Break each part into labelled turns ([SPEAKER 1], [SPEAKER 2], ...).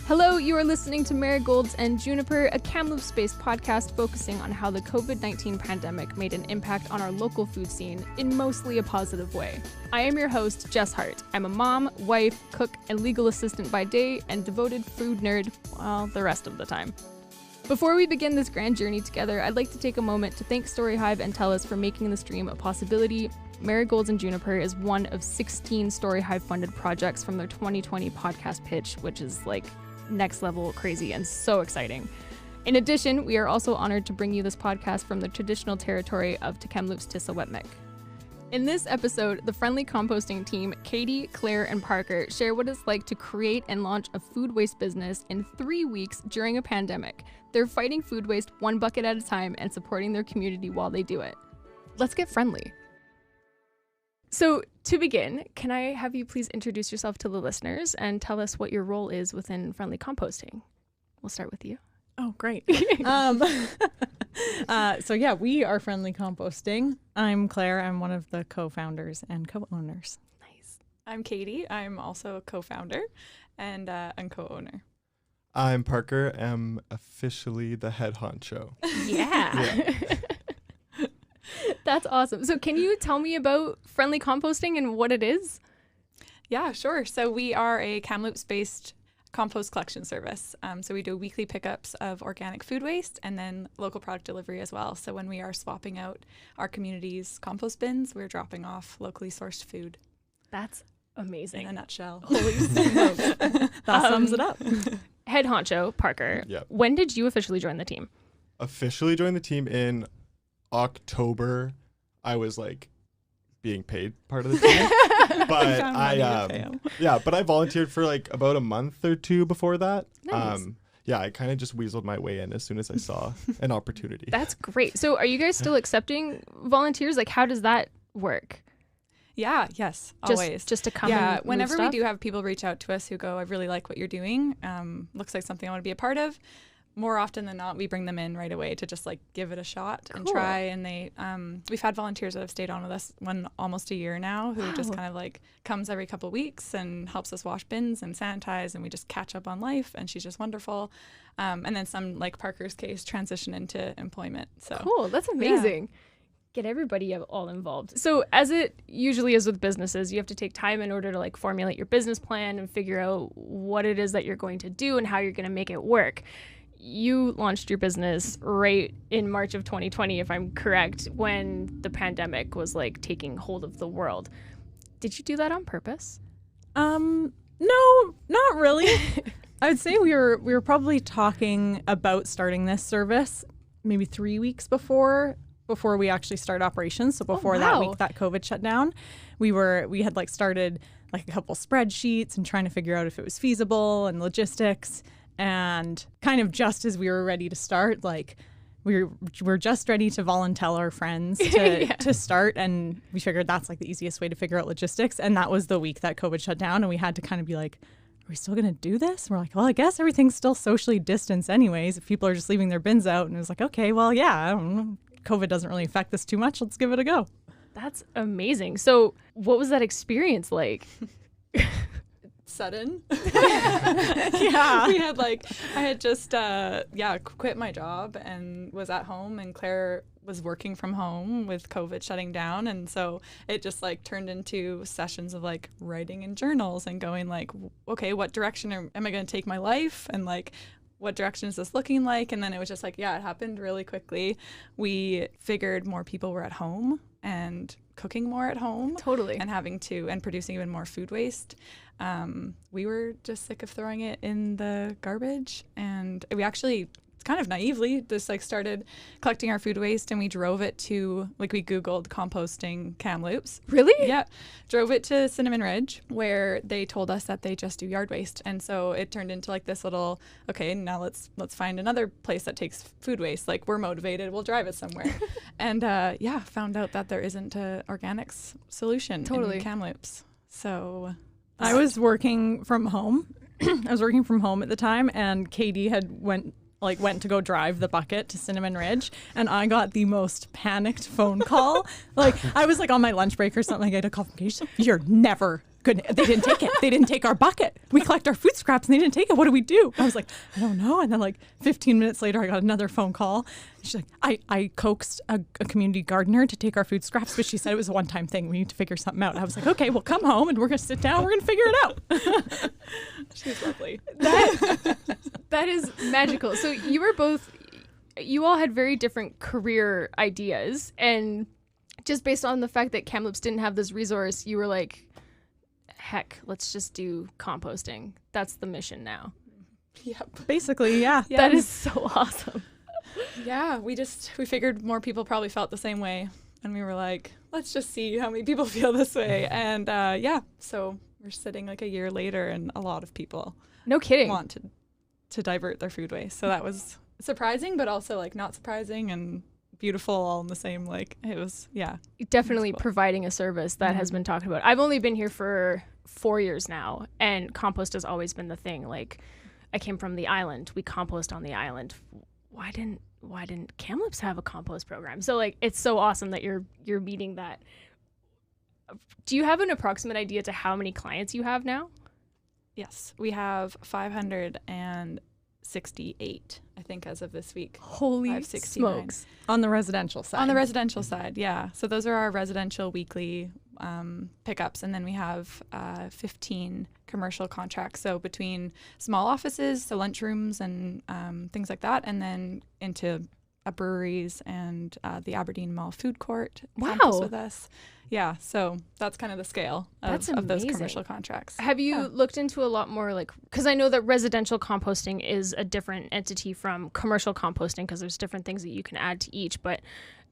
[SPEAKER 1] Hello, you are listening to Marigolds and Juniper, a Kamloops-based podcast focusing on how the COVID-19 pandemic made an impact on our local food scene in mostly a positive way. I am your host, Jess Hart. I'm a mom, wife, cook, and legal assistant by day, and devoted food nerd, well, the rest of the time. Before we begin this grand journey together, I'd like to take a moment to thank StoryHive and TELUS for making the stream a possibility. Marigolds and Juniper is one of 16 StoryHive funded projects from their 2020 podcast pitch, which is like next level crazy and so exciting. In addition, we are also honored to bring you this podcast from the traditional territory of Kamloops Tisawetmik. In this episode, the friendly composting team, Katie, Claire, and Parker, share what it's like to create and launch a food waste business in 3 weeks during a pandemic. They're fighting food waste one bucket at a time and supporting their community while they do it. Let's get friendly. So to begin, can I have you please introduce yourself to the listeners and tell us what your role is within Friendly Composting? We'll start with you.
[SPEAKER 2] Oh, great. So yeah, we are Friendly Composting. I'm Claire. I'm one of the co-founders and co-owners.
[SPEAKER 1] Nice.
[SPEAKER 3] I'm Katie. I'm also a co-founder and co-owner.
[SPEAKER 4] I'm Parker. I'm officially the head honcho.
[SPEAKER 1] Yeah. That's awesome. So can you tell me about Friendly Composting and what it is?
[SPEAKER 3] Yeah, sure. So we are a Kamloops-based compost collection service. So we do weekly pickups of organic food waste and then local product delivery as well. So when we are swapping out our community's compost bins, we're dropping off locally sourced food.
[SPEAKER 1] That's amazing.
[SPEAKER 3] In a nutshell.
[SPEAKER 1] Holy smokes.
[SPEAKER 2] That sums it up.
[SPEAKER 1] Head honcho, Parker.
[SPEAKER 4] Yep.
[SPEAKER 1] When did you officially join the team?
[SPEAKER 4] Officially joined the team in October. I was like being paid part of the team. But I volunteered for like about a month or two before that.
[SPEAKER 1] Nice.
[SPEAKER 4] I kind of just weaseled my way in as soon as I saw an opportunity.
[SPEAKER 1] That's great. So are you guys still accepting volunteers? Like, how does that work?
[SPEAKER 3] Yeah, yes, always.
[SPEAKER 1] Just to come
[SPEAKER 3] Yeah,
[SPEAKER 1] and
[SPEAKER 3] whenever
[SPEAKER 1] move
[SPEAKER 3] we
[SPEAKER 1] stuff?
[SPEAKER 3] do have people reach out to us who go, I really like what you're doing, looks like something I want to be a part of. More often than not, we bring them in right away to just like give it a shot and try. And they, we've had volunteers that have stayed on with us almost a year now, who just kind of like comes every couple of weeks and helps us wash bins and sanitize, and we just catch up on life. And she's just wonderful. And then some, like Parker's case, transition into employment. So
[SPEAKER 1] Cool, that's amazing. Yeah. Get everybody all involved. So as it usually is with businesses, you have to take time in order to like formulate your business plan and figure out what it is that you're going to do and how you're going to make it work. You launched your business right in March of 2020, if I'm correct, when the pandemic was like taking hold of the world. Did you do that on purpose?
[SPEAKER 2] No, not really. I would say we were probably talking about starting this service maybe 3 weeks before we actually start operations. So before that week that COVID shut down, we had like started like a couple spreadsheets and trying to figure out if it was feasible and logistics. And kind of just as we were ready to start, like we're just ready to volunteer our friends to start, and we figured that's like the easiest way to figure out logistics. And that was the week that COVID shut down, and we had to kind of be like, are we still going to do this? And we're like, well, I guess everything's still socially distanced anyways if people are just leaving their bins out. And it was like, okay, well, yeah, I don't know. COVID doesn't really affect this too much. Let's give it a go.
[SPEAKER 1] That's amazing. So what was that experience like?
[SPEAKER 3] Sudden.
[SPEAKER 2] Yeah.
[SPEAKER 3] We had I had just quit my job and was at home, and Claire was working from home with COVID shutting down, and so it just like turned into sessions of like writing in journals and going like, okay, what direction am I going to take my life, and like what direction is this looking like? And then it was just like, it happened really quickly. We figured more people were at home and cooking more at home.
[SPEAKER 1] Totally.
[SPEAKER 3] And producing even more food waste. We were just sick of throwing it in the garbage, and we actually kind of naively just like started collecting our food waste, and we drove it to, like, we Googled composting Kamloops.
[SPEAKER 1] Really?
[SPEAKER 3] Yeah. Drove it to Cinnamon Ridge, where they told us that they just do yard waste. And so it turned into like this little, okay, now let's find another place that takes food waste. Like, we're motivated, we'll drive it somewhere. And found out that there isn't a organics solution in Kamloops. So
[SPEAKER 2] I was working from home. I was working from home at the time, and Katie had went to go drive the bucket to Cinnamon Ridge, and I got the most panicked phone call. Like, I was like on my lunch break or something. I get a call from Katie. She's like, you're never good, they didn't take it. They didn't take our bucket. We collect our food scraps and they didn't take it. What do we do? I was like, I don't know. And then like 15 minutes later, I got another phone call. She's like, I coaxed a community gardener to take our food scraps, but she said it was a one-time thing. We need to figure something out. I was like, okay, well, come home and we're going to sit down. We're going to figure it out.
[SPEAKER 3] She's lovely.
[SPEAKER 1] That is magical. So you all had very different career ideas, and just based on the fact that Kamloops didn't have this resource, you were like, heck, let's just do composting. That's the mission now.
[SPEAKER 3] Yep.
[SPEAKER 2] Basically, yeah.
[SPEAKER 1] That is so awesome.
[SPEAKER 3] Yeah, we figured more people probably felt the same way. And we were like, let's just see how many people feel this way. And so we're sitting like a year later and a lot of people
[SPEAKER 1] No kidding.
[SPEAKER 3] want to divert their food waste. So that was surprising, but also like not surprising and beautiful all in the same, like it was, yeah.
[SPEAKER 1] Definitely providing a service that has been talked about. I've only been here for 4 years now, and compost has always been the thing. Like, I came from the island. We compost on the island. Why didn't Kamloops have a compost program? So like, it's so awesome that you're meeting that. Do you have an approximate idea to how many clients you have now?
[SPEAKER 3] Yes, we have 568, I think, as of this week.
[SPEAKER 1] Holy
[SPEAKER 3] 569.
[SPEAKER 1] smokes.
[SPEAKER 2] On the residential side.
[SPEAKER 3] On the residential side, yeah. So those are our residential weekly pickups. And then we have 15 commercial contracts. So between small offices, so lunchrooms and things like that, and then into breweries and the Aberdeen Mall food court campus with us. Yeah, so that's kind of the scale of those commercial contracts.
[SPEAKER 1] Have you looked into a lot more, like, because I know that residential composting is a different entity from commercial composting because there's different things that you can add to each, but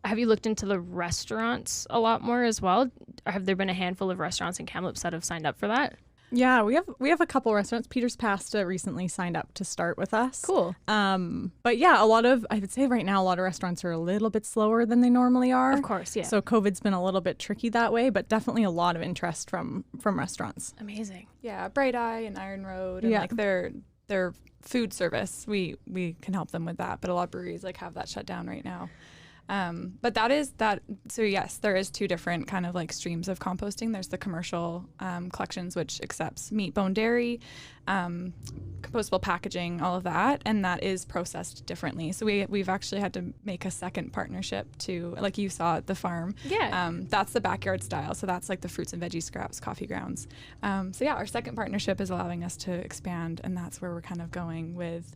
[SPEAKER 1] have you looked into the restaurants a lot more as well? Or have there been a handful of restaurants in Kamloops that have signed up for that?
[SPEAKER 2] Yeah, we have a couple restaurants. Peter's Pasta recently signed up to start with us.
[SPEAKER 1] Cool.
[SPEAKER 2] But yeah, I would say right now a lot of restaurants are a little bit slower than they normally are.
[SPEAKER 1] Of course, yeah.
[SPEAKER 2] So COVID's been a little bit tricky that way, but definitely a lot of interest from restaurants.
[SPEAKER 1] Amazing.
[SPEAKER 3] Yeah, Bright Eye and Iron Road and like their food service. We can help them with that, but a lot of breweries like have that shut down right now. But so yes, there is two different kind of like streams of composting. There's the commercial collections, which accepts meat, bone, dairy, compostable packaging, all of that, and that is processed differently. So we've actually had to make a second partnership to, like you saw at the farm.
[SPEAKER 1] Yeah.
[SPEAKER 3] That's the backyard style. So that's like the fruits and veggie scraps, coffee grounds. So yeah, our second partnership is allowing us to expand, and that's where we're kind of going with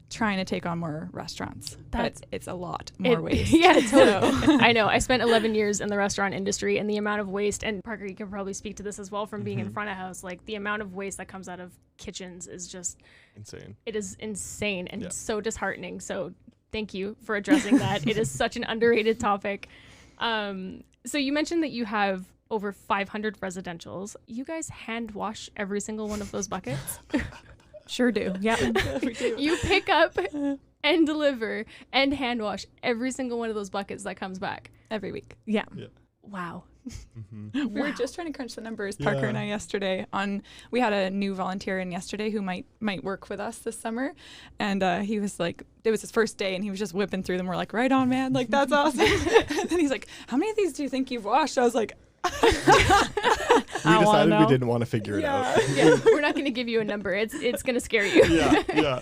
[SPEAKER 3] trying to take on more restaurants. But it's a lot more waste.
[SPEAKER 1] Yeah, totally. I know. I spent 11 years in the restaurant industry, and the amount of waste, and Parker, you can probably speak to this as well from being in front of house, like the amount of waste that comes out of kitchens is just
[SPEAKER 4] insane.
[SPEAKER 1] It is insane and so disheartening. So thank you for addressing that. It is such an underrated topic. So you mentioned that you have over 500 residentials. You guys hand wash every single one of those buckets?
[SPEAKER 2] Sure do. Yeah.
[SPEAKER 3] We do.
[SPEAKER 1] You pick up and deliver and hand wash every single one of those buckets that comes back
[SPEAKER 3] Every week.
[SPEAKER 2] Yeah.
[SPEAKER 1] Wow.
[SPEAKER 3] We were just trying to crunch the numbers, Parker and I, yesterday. We had a new volunteer in yesterday who might work with us this summer, and he was like, it was his first day, and he was just whipping through them. We're like, right on, man, like that's awesome. And then he's like, how many of these do you think you've washed? I was like,
[SPEAKER 4] we decided we didn't want to figure it out.
[SPEAKER 1] Yeah, we're not going to give you a number. It's going to scare you.
[SPEAKER 4] Yeah.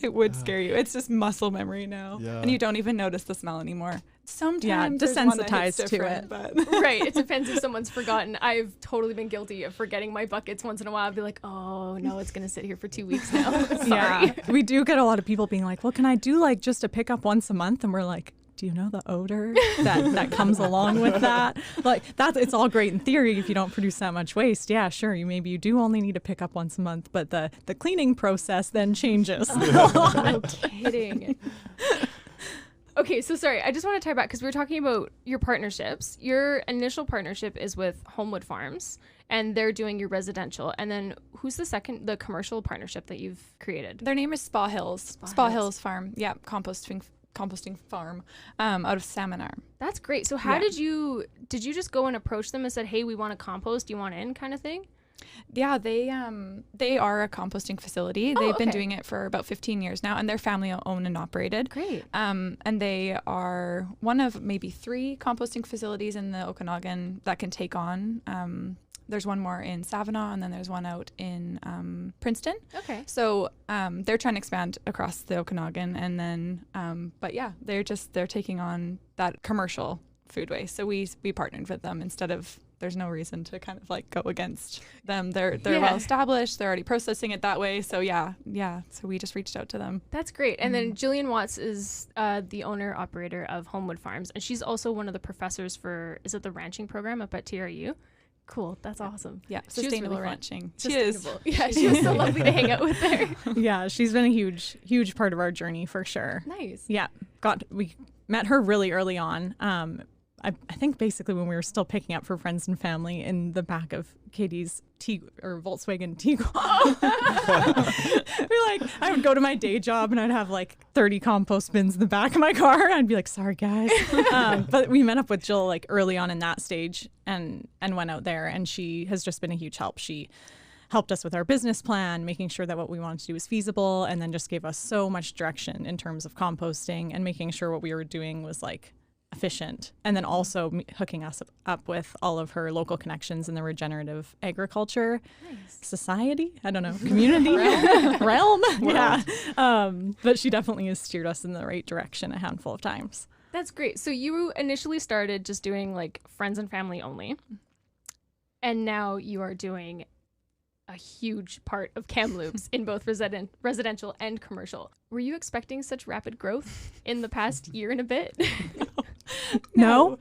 [SPEAKER 3] It would scare you. It's just muscle memory now, and you don't even notice the smell anymore. Sometimes
[SPEAKER 2] desensitized to it.
[SPEAKER 3] But
[SPEAKER 1] right. It depends if someone's forgotten. I've totally been guilty of forgetting my buckets once in a while. I'd be like, oh no, it's going to sit here for 2 weeks now. Sorry.
[SPEAKER 2] Yeah. We do get a lot of people being like, well, can I do like just a pickup once a month? And we're like, do you know the odor that comes along with that? Like it's all great in theory if you don't produce that much waste. Yeah, sure. Maybe you do only need to pick up once a month, but the cleaning process then changes.
[SPEAKER 1] No kidding. Okay, so sorry, I just want to tie back because we were talking about your partnerships. Your initial partnership is with Homewood Farms, and they're doing your residential. And then who's the commercial partnership that you've created?
[SPEAKER 3] Their name is Spa Hills. Spa Hills Farm. Yeah, composting farm out of Salmon Arm.
[SPEAKER 1] That's great. So how did you just go and approach them and said, hey, we want to compost, do you want in, kind of thing?
[SPEAKER 3] Yeah, they are a composting facility. They've been doing it for about 15 years now, and they're family owned and operated.
[SPEAKER 1] Great.
[SPEAKER 3] And they are one of maybe 3 composting facilities in the Okanagan that can take on there's one more in Savinaw, and then there's one out in Princeton.
[SPEAKER 1] Okay.
[SPEAKER 3] So they're trying to expand across the Okanagan, and then but yeah, they're taking on that commercial food waste. So we partnered with them instead of. There's no reason to kind of like go against them. They're well established. They're already processing it that way. So yeah. So we just reached out to them.
[SPEAKER 1] That's great. And then Jillian Watts is the owner operator of Homewood Farms, and she's also one of the professors for the ranching program up at TRU. Cool. That's awesome.
[SPEAKER 3] Yeah. Sustainable
[SPEAKER 1] really
[SPEAKER 3] ranching.
[SPEAKER 1] She is. Yeah. She was so lovely to hang out with her.
[SPEAKER 2] Yeah. She's been a huge part of our journey for sure.
[SPEAKER 1] Nice.
[SPEAKER 2] Yeah. We met her really early on. I think basically when we were still picking up for friends and family in the back of Katie's Volkswagen Tiguan. I would go to my day job and I'd have like 30 compost bins in the back of my car. I'd be like, sorry guys. But we met up with Jill like early on in that stage and went out there, and she has just been a huge help. She helped us with our business plan, making sure that what we wanted to do was feasible, and then just gave us so much direction in terms of composting and making sure what we were doing was like efficient, and then also hooking us up with all of her local connections in the regenerative agriculture society. I don't know, community realm. Yeah. But she definitely has steered us in the right direction a handful of times.
[SPEAKER 1] That's great. So you initially started just doing like friends and family only, and now you are doing a huge part of Kamloops in both residential and commercial. Were you expecting such rapid growth in the past year and a bit?
[SPEAKER 2] No.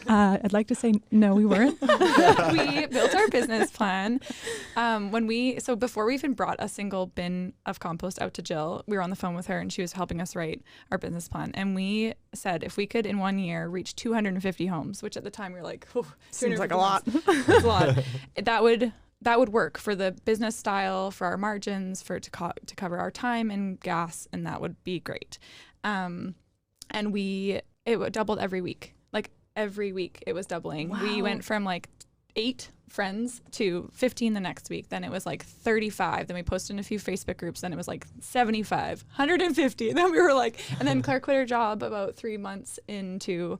[SPEAKER 2] I'd like to say no, we weren't.
[SPEAKER 3] We built our business plan before we even brought a single bin of compost out to Jill. We were on the phone with her, and she was helping us write our business plan. And we said if we could in 1 year reach 250 homes, which at the time we were like,
[SPEAKER 2] seems like a lot.
[SPEAKER 3] That's a lot. That would work for the business style, for our margins, to cover our time and gas, and that would be great. And it doubled every week. Like every week it was doubling. Wow. We went from like 8 friends to 15 the next week. Then it was like 35. Then we posted in a few Facebook groups. Then it was like 75, 150. And then we were like, and then Claire quit her job about 3 months into.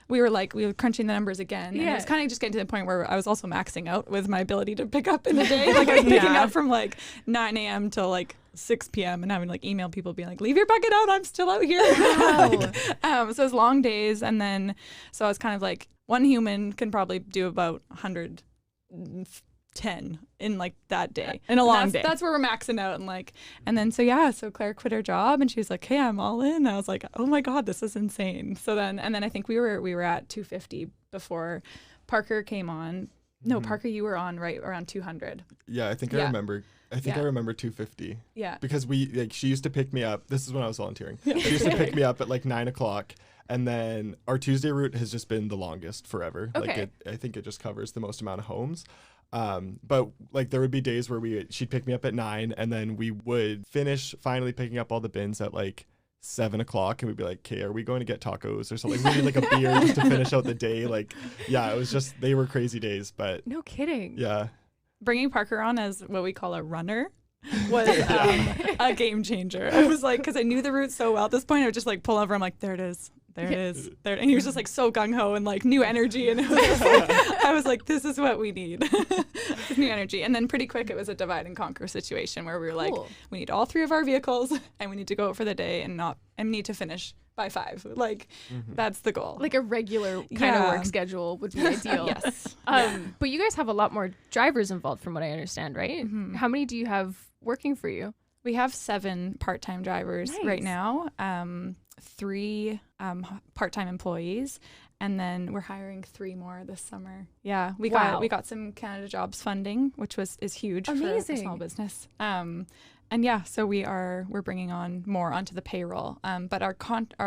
[SPEAKER 3] We were crunching the numbers again. And it was kind of just getting to the point where I was also maxing out with my ability to pick up in the day. Like I was picking up from like 9 a.m. till like 6 p.m. and having like email people being like, leave your bucket out, I'm still out here. Wow. So it was long days. And then, so I was kind of like, one human can probably do about 110 in like that day.
[SPEAKER 2] In a long day.
[SPEAKER 3] That's where we're maxing out. And then so Claire quit her job and she was like, hey, I'm all in. I was like, oh my God, this is insane. So then I think we were at 250 before Parker came on. No, Parker, you were on right around 200.
[SPEAKER 4] Yeah, I think I remember. I remember 250.
[SPEAKER 3] Yeah.
[SPEAKER 4] Because she used to pick me up. This is when I was volunteering. She used to pick me up at like 9 o'clock. And then our Tuesday route has just been the longest forever.
[SPEAKER 1] Okay.
[SPEAKER 4] I think it just covers the most amount of homes. But like there would be days where she'd pick me up at 9, and then we would finish finally picking up all the bins at like 7 o'clock, and we'd be like, okay, are we going to get tacos or something? We need like a beer just to finish out the day. Like, yeah, it was just, they were crazy days, but
[SPEAKER 1] no kidding.
[SPEAKER 4] Yeah.
[SPEAKER 3] Bringing Parker on as what we call a runner was a game changer. I was like, because I knew the route so well at this point, I would just like pull over. I'm like, there it is. There it is. There. And he was just like so gung-ho and like new energy. And it was just like, I was like, this is what we need. New energy. And then pretty quick, it was a divide and conquer situation where we were like, we need all 3 of our vehicles and we need to go out for the day and need to finish by 5. Like, that's the goal.
[SPEAKER 1] Like a regular kind of work schedule would be ideal.
[SPEAKER 3] Yes.
[SPEAKER 1] But you guys have a lot more drivers involved from what I understand, right? Mm-hmm. How many do you have working for you?
[SPEAKER 3] We have 7 part-time drivers right now, 3 part-time employees, and then we're hiring 3 more this summer. Yeah, we got some Canada Jobs funding, which is huge.
[SPEAKER 1] Amazing.
[SPEAKER 3] For a small business. And yeah, so we're bringing on more onto the payroll. But our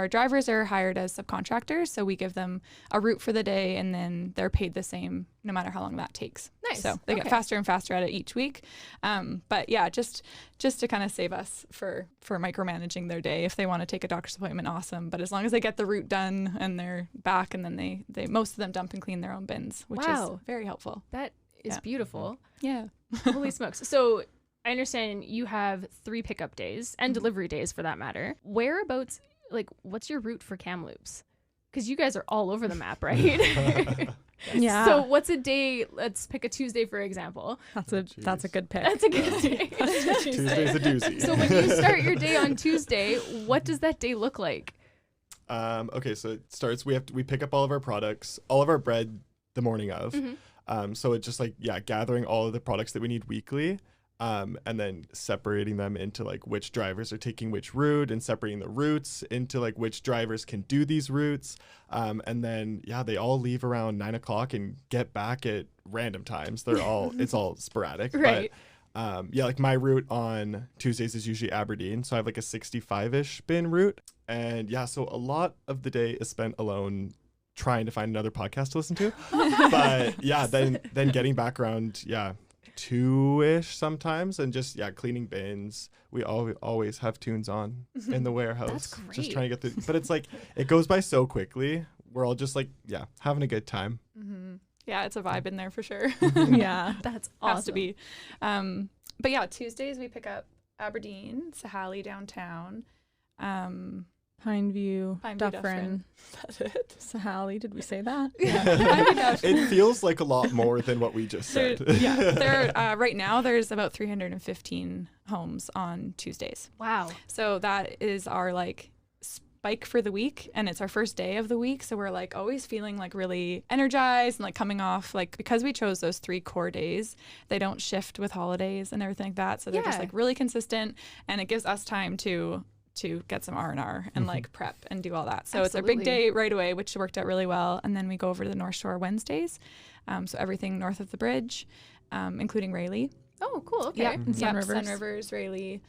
[SPEAKER 3] drivers are hired as subcontractors, so we give them a route for the day, and then they're paid the same no matter how long that takes.
[SPEAKER 1] Nice.
[SPEAKER 3] So they get faster and faster at it each week. But yeah, just to kind of save us for micromanaging their day. If they want to take a doctor's appointment, awesome. But as long as they get the route done and they're back, and then they most of them dump and clean their own bins, which is very helpful.
[SPEAKER 1] That is beautiful.
[SPEAKER 3] Yeah.
[SPEAKER 1] Holy smokes. So I understand you have 3 pickup days and delivery days for that matter. Whereabouts, like, what's your route for Kamloops? because you guys are all over the map, right?
[SPEAKER 2] Yeah.
[SPEAKER 1] So what's a day? Let's pick a Tuesday, for example.
[SPEAKER 2] That's a good pick.
[SPEAKER 1] That's a good day.
[SPEAKER 4] Tuesday's a doozy.
[SPEAKER 1] So when you start your day on Tuesday, what does that day look like?
[SPEAKER 4] Okay, so it starts. We pick up all of our products, all of our bread the morning of. So it's just like gathering all of the products that we need weekly. And then separating them into like which drivers are taking which route, and separating the routes into like which drivers can do these routes. And then, they all leave around 9 o'clock and get back at random times. It's all sporadic.
[SPEAKER 1] Right.
[SPEAKER 4] But like my route on Tuesdays is usually Aberdeen. So I have like a 65-ish bin route. And so a lot of the day is spent alone trying to find another podcast to listen to. But then getting back around, 2-ish sometimes, and just cleaning bins. We always have tunes on in the warehouse.
[SPEAKER 1] That's great.
[SPEAKER 4] Just trying to get through, but it's like it goes by so quickly. We're all just like having a good time.
[SPEAKER 3] Yeah, it's a vibe in there for sure.
[SPEAKER 2] Yeah,
[SPEAKER 1] that's awesome.
[SPEAKER 3] Has to be. But Tuesdays we pick up Aberdeen, Sahali downtown,
[SPEAKER 2] Pineview, Dufferin.
[SPEAKER 3] That's it.
[SPEAKER 2] Sahali, did we say that?
[SPEAKER 4] It feels like a lot more than what we just said.
[SPEAKER 3] Right now there's about 315 homes on Tuesdays.
[SPEAKER 1] Wow.
[SPEAKER 3] So that is our like spike for the week, and it's our first day of the week, so we're like always feeling like really energized and like coming off, like, because we chose those 3 core days, they don't shift with holidays and everything like that, so they're just like really consistent, and it gives us time to get some R&R and like prep and do all that. So It's our big day right away, which worked out really well. And then we go over to the North Shore Wednesdays. So everything north of the bridge, including Rayleigh.
[SPEAKER 1] Oh, cool. Okay.
[SPEAKER 2] And Sun Rivers.
[SPEAKER 3] Sun Rivers, Rayleigh,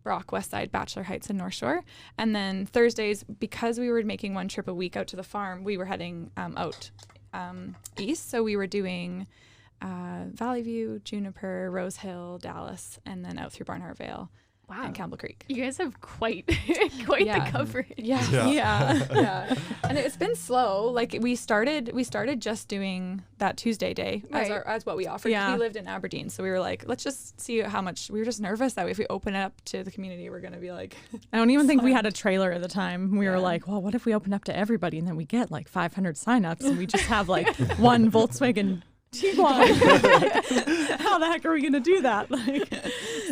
[SPEAKER 3] Brock, Westside, Bachelor Heights, and North Shore. And then Thursdays, because we were making one trip a week out to the farm, we were heading out east. So we were doing Valley View, Juniper, Rose Hill, Dallas, and then out through Barnhart Vale.
[SPEAKER 1] Wow.
[SPEAKER 3] And Campbell Creek.
[SPEAKER 1] You guys have quite the coverage.
[SPEAKER 3] Yeah. And it's been slow. Like we started just doing that Tuesday day as what we offered.
[SPEAKER 2] Yeah.
[SPEAKER 3] We lived in Aberdeen, so we were like, let's just see how much. We were just nervous that if we open it up to the community, we're gonna be like.
[SPEAKER 2] I don't even think we had a trailer at the time. We were like, well, what if we open up to everybody and then we get like 500 signups and we just have like one Volkswagen Tiguan. How the heck are we going to do that?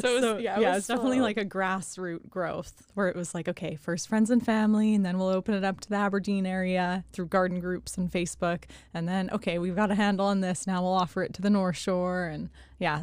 [SPEAKER 2] It's definitely like a grassroots growth where it was like, okay, first friends and family, and then we'll open it up to the Aberdeen area through garden groups and Facebook. And then, okay, we've got a handle on this. Now we'll offer it to the North Shore, and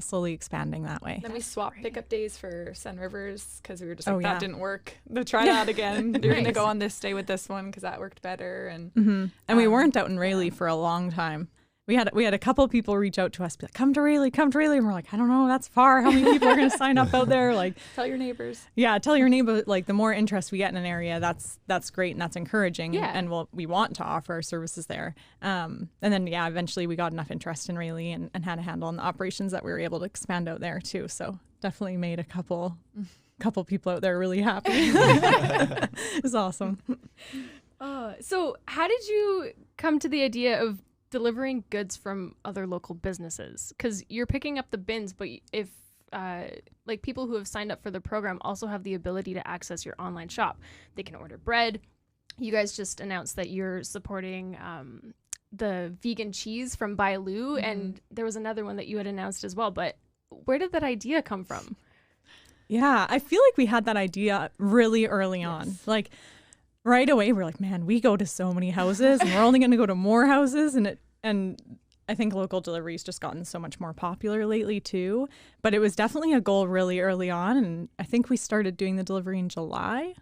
[SPEAKER 2] slowly expanding that way.
[SPEAKER 3] Then we swapped pickup days for Sun Rivers because we were just like, that didn't work. They'll try that again. You're going to go on this day with this one because that worked better. And
[SPEAKER 2] we weren't out in Rayleigh for a long time. We had a couple of people reach out to us, be like, come to Rayleigh. And we're like, I don't know, that's far. How many people are going to sign up out there? Like,
[SPEAKER 3] tell your neighbors.
[SPEAKER 2] Yeah, tell your neighbor. Like, the more interest we get in an area, that's great and that's encouraging.
[SPEAKER 1] Yeah.
[SPEAKER 2] And we want to offer our services there. And then, eventually we got enough interest in Rayleigh and had a handle on the operations that we were able to expand out there too. So definitely made a couple people out there really happy. It was awesome.
[SPEAKER 1] So how did you come to the idea of delivering goods from other local businesses? Because you're picking up the bins, but if like people who have signed up for the program also have the ability to access your online shop, they can order bread. You guys just announced that you're supporting the vegan cheese from Bailu, and there was another one that you had announced as well. But where did that idea come from?
[SPEAKER 2] Yeah, I feel like we had that idea really early on. Like, right away, we're like, man, we go to so many houses and we're only going to go to more houses. And I think local delivery's just gotten so much more popular lately too. But it was definitely a goal really early on. And I think we started doing the delivery in July.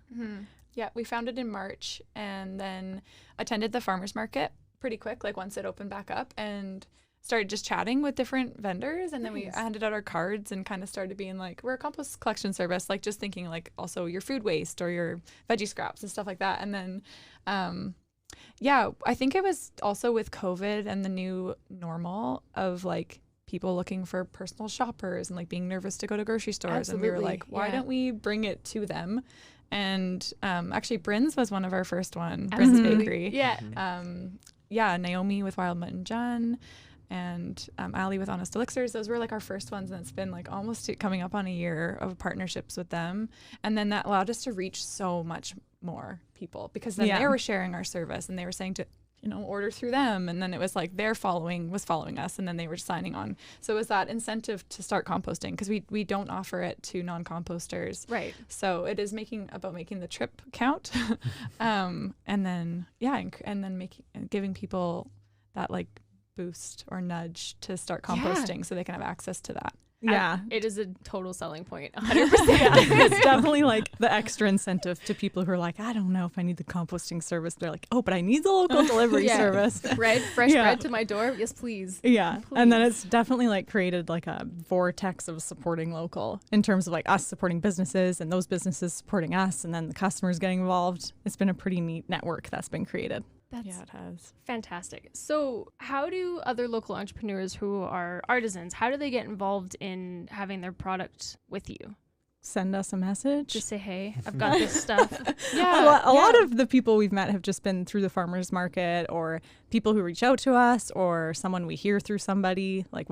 [SPEAKER 3] Yeah, we found it in March and then attended the farmers market pretty quick, like once it opened back up, and started just chatting with different vendors, and then we handed out our cards and kind of started being like, we're a compost collection service, like just thinking like also your food waste or your veggie scraps and stuff like that. And then I think it was also with COVID and the new normal of like people looking for personal shoppers and like being nervous to go to grocery stores.
[SPEAKER 1] Absolutely.
[SPEAKER 3] And we were like, why don't we bring it to them? And actually Bryn's was one of our first one. Bryn's Bakery. Naomi with Wild Mutton John, and Ali with Honest Elixirs. Those were like our first ones, and it's been like almost coming up on a year of partnerships with them. And then that allowed us to reach so much more people, because then they were sharing our service and they were saying to, order through them. And then it was like their following us, and then they were signing on. So it was that incentive to start composting, because we don't offer it to non-composters.
[SPEAKER 1] Right.
[SPEAKER 3] So it is making the trip count. And then, giving people that like boost or nudge to start composting so they can have access to that.
[SPEAKER 2] Yeah.
[SPEAKER 1] It is a total selling point. 100%.
[SPEAKER 2] It's definitely like the extra incentive to people who are like, I don't know if I need the composting service. They're like, oh, but I need the local delivery service.
[SPEAKER 1] Fresh bread to my door. Yes, please.
[SPEAKER 2] Yeah.
[SPEAKER 1] Please.
[SPEAKER 2] And then it's definitely like created like a vortex of supporting local in terms of like us supporting businesses and those businesses supporting us, and then the customers getting involved. It's been a pretty neat network that's been created.
[SPEAKER 1] It has. Fantastic. So how do other local entrepreneurs who are artisans, how do they get involved in having their product with you?
[SPEAKER 2] Send us a message.
[SPEAKER 1] Just say, hey, I've got this stuff.
[SPEAKER 2] A lot of the people we've met have just been through the farmers market, or people who reach out to us, or someone we hear through somebody. Like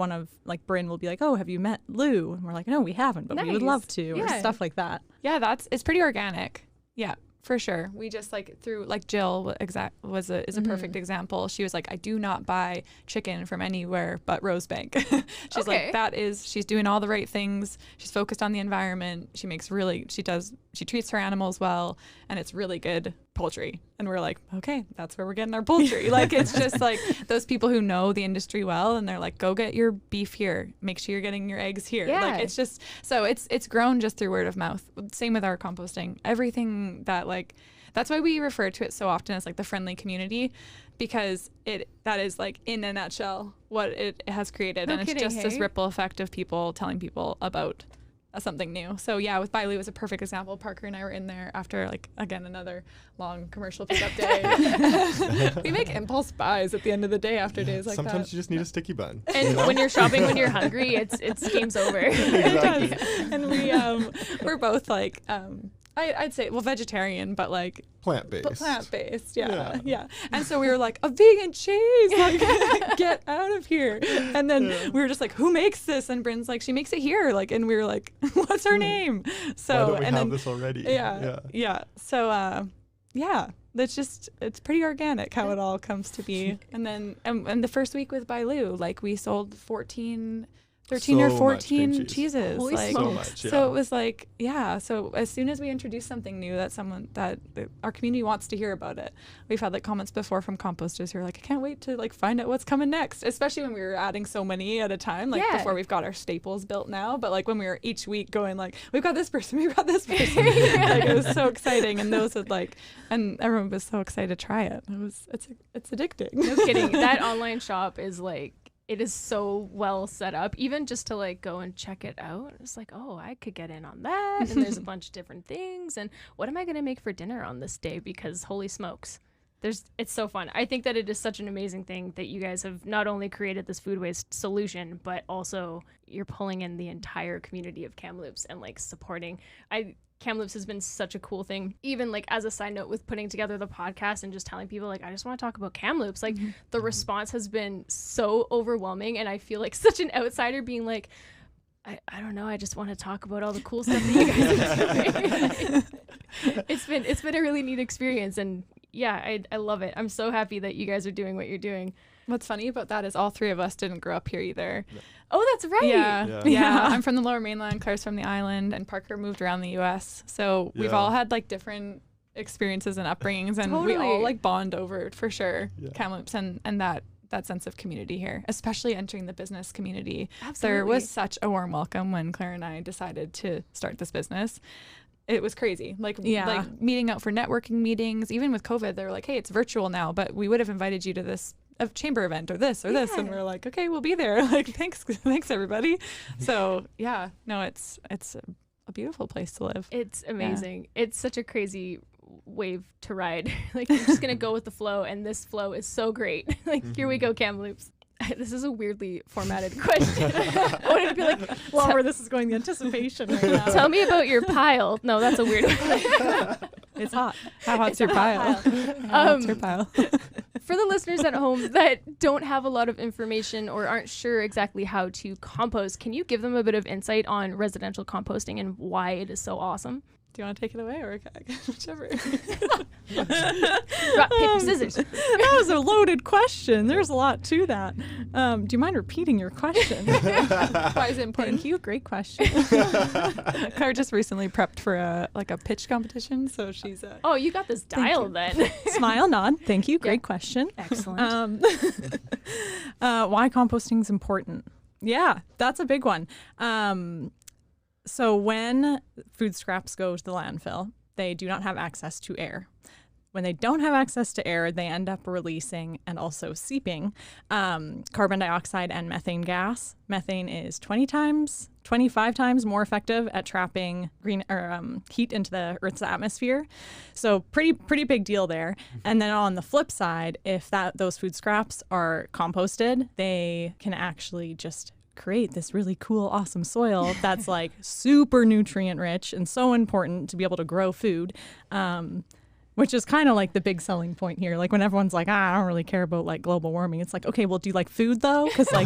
[SPEAKER 2] Bryn will be like, oh, have you met Lou? And we're like, no, we haven't, but we would love to, or stuff like that.
[SPEAKER 3] Yeah, it's pretty organic. Yeah. For sure. We just like through like Jill is a perfect example. She was like, I do not buy chicken from anywhere but Rosebank. She's like, she's doing all the right things. She's focused on the environment. She treats her animals well, and it's really good poultry. And we're like, okay, that's where we're getting our poultry. Like, it's just like those people who know the industry well, and they're like, go get your beef here. Make sure you're getting your eggs here.
[SPEAKER 1] Yeah.
[SPEAKER 3] Like, it's just, so it's grown just through word of mouth. Same with our composting. Everything that like, that's why we refer to it so often as like the friendly community, because that is like in a nutshell what it has created. It's just this ripple effect of people telling people about something new. So yeah, with Bailey was a perfect example. Parker and I were in there after like, again, another long commercial pickup day. We make impulse buys at the end of the day after days like that.
[SPEAKER 4] Sometimes you just need a sticky bun.
[SPEAKER 1] And when you're shopping, when you're hungry, it's game's over.
[SPEAKER 4] Exactly.
[SPEAKER 3] And we're both like, I'd say, vegetarian, but like plant-based. Yeah. And so we were like, a vegan cheese, like, get out of here. And then we were just like, who makes this? And Bryn's like, she makes it here. Like, and we were like, what's her name? So,
[SPEAKER 4] why don't we have this already?
[SPEAKER 3] Yeah. So, it's pretty organic how it all comes to be. And then, and the first week with Bailu, like we sold 13 or 14 cheeses.
[SPEAKER 1] Holy
[SPEAKER 3] like,
[SPEAKER 1] smokes.
[SPEAKER 4] So much, yeah.
[SPEAKER 3] So it was like, so as soon as we introduce something new that our community wants to hear about it, we've had like comments before from composters who are like, I can't wait to like find out what's coming next, especially when we were adding so many at a time, like before we've got our staples built now, but like when we were each week going like, we've got this person, like it was so exciting. And those would like, and everyone was so excited to try it. It's addicting.
[SPEAKER 1] No kidding. That online shop is like, it is so well set up, even just to like go and check it out. It's like, oh, I could get in on that. And there's a bunch of different things. And what am I going to make for dinner on this day? Because holy smokes, it's so fun. I think that it is such an amazing thing that you guys have not only created this food waste solution, but also you're pulling in the entire community of Kamloops and like supporting. Kamloops has been such a cool thing. Even like as a side note with putting together the podcast and just telling people like, I just want to talk about Kamloops. Like the response has been so overwhelming, and I feel like such an outsider being like, I don't know, I just want to talk about all the cool stuff that you guys are doing. It's been a really neat experience, and yeah, I love it. I'm so happy that you guys are doing what you're doing.
[SPEAKER 3] What's funny about that is all three of us didn't grow up here either.
[SPEAKER 1] Oh, that's right.
[SPEAKER 3] Yeah. I'm from the Lower Mainland, Claire's from the island, and Parker moved around the U.S. So we've all had like different experiences and upbringings, and we all like bond over it for sure. Kamloops and that sense of community here, especially entering the business community.
[SPEAKER 1] Absolutely.
[SPEAKER 3] There was such a warm welcome when Claire and I decided to start this business. It was crazy. Like meeting out for networking meetings. Even with COVID, they were like, hey, it's virtual now, but we would have invited you to this a chamber event or this or this, and we're like, okay, we'll be there. Like, thanks everybody. So it's a beautiful place to live.
[SPEAKER 1] It's amazing. It's such a crazy wave to ride. Like, you're just gonna go with the flow, and this flow is so great. Like, here we go, Kamloops. This is a weirdly formatted question. I wanted to be like,
[SPEAKER 2] well, where this is going, the anticipation right now.
[SPEAKER 1] Tell me about your pile. No, that's a weird one.
[SPEAKER 2] It's hot.
[SPEAKER 3] How hot's your pile? What's your pile?
[SPEAKER 1] For the listeners at home that don't have a lot of information or aren't sure exactly how to compost, can you give them a bit of insight on residential composting and why it is so awesome?
[SPEAKER 3] Do you want to take it away or whichever?
[SPEAKER 1] Rock, paper, scissors.
[SPEAKER 2] That was a loaded question. There's a lot to that. Do you mind repeating your question?
[SPEAKER 3] Why is it important?
[SPEAKER 2] Thank you. Great question.
[SPEAKER 3] Claire just recently prepped for a pitch competition, so she's
[SPEAKER 1] Oh, you got this dialed then.
[SPEAKER 2] Smile, nod. Thank you. Great question.
[SPEAKER 1] Excellent.
[SPEAKER 2] Why composting is important? Yeah, that's a big one. So when food scraps go to the landfill, they do not have access to air. When they don't have access to air, they end up releasing and also seeping carbon dioxide and methane gas. Methane is 25 times more effective at trapping heat into the Earth's atmosphere. So pretty big deal there. And then on the flip side, if those food scraps are composted, they can actually just create this really cool, awesome soil that's like super nutrient rich and so important to be able to grow food. Which is kind of like the big selling point here. Like when everyone's like, I don't really care about like global warming. It's like, okay, well, do you like food though? Because like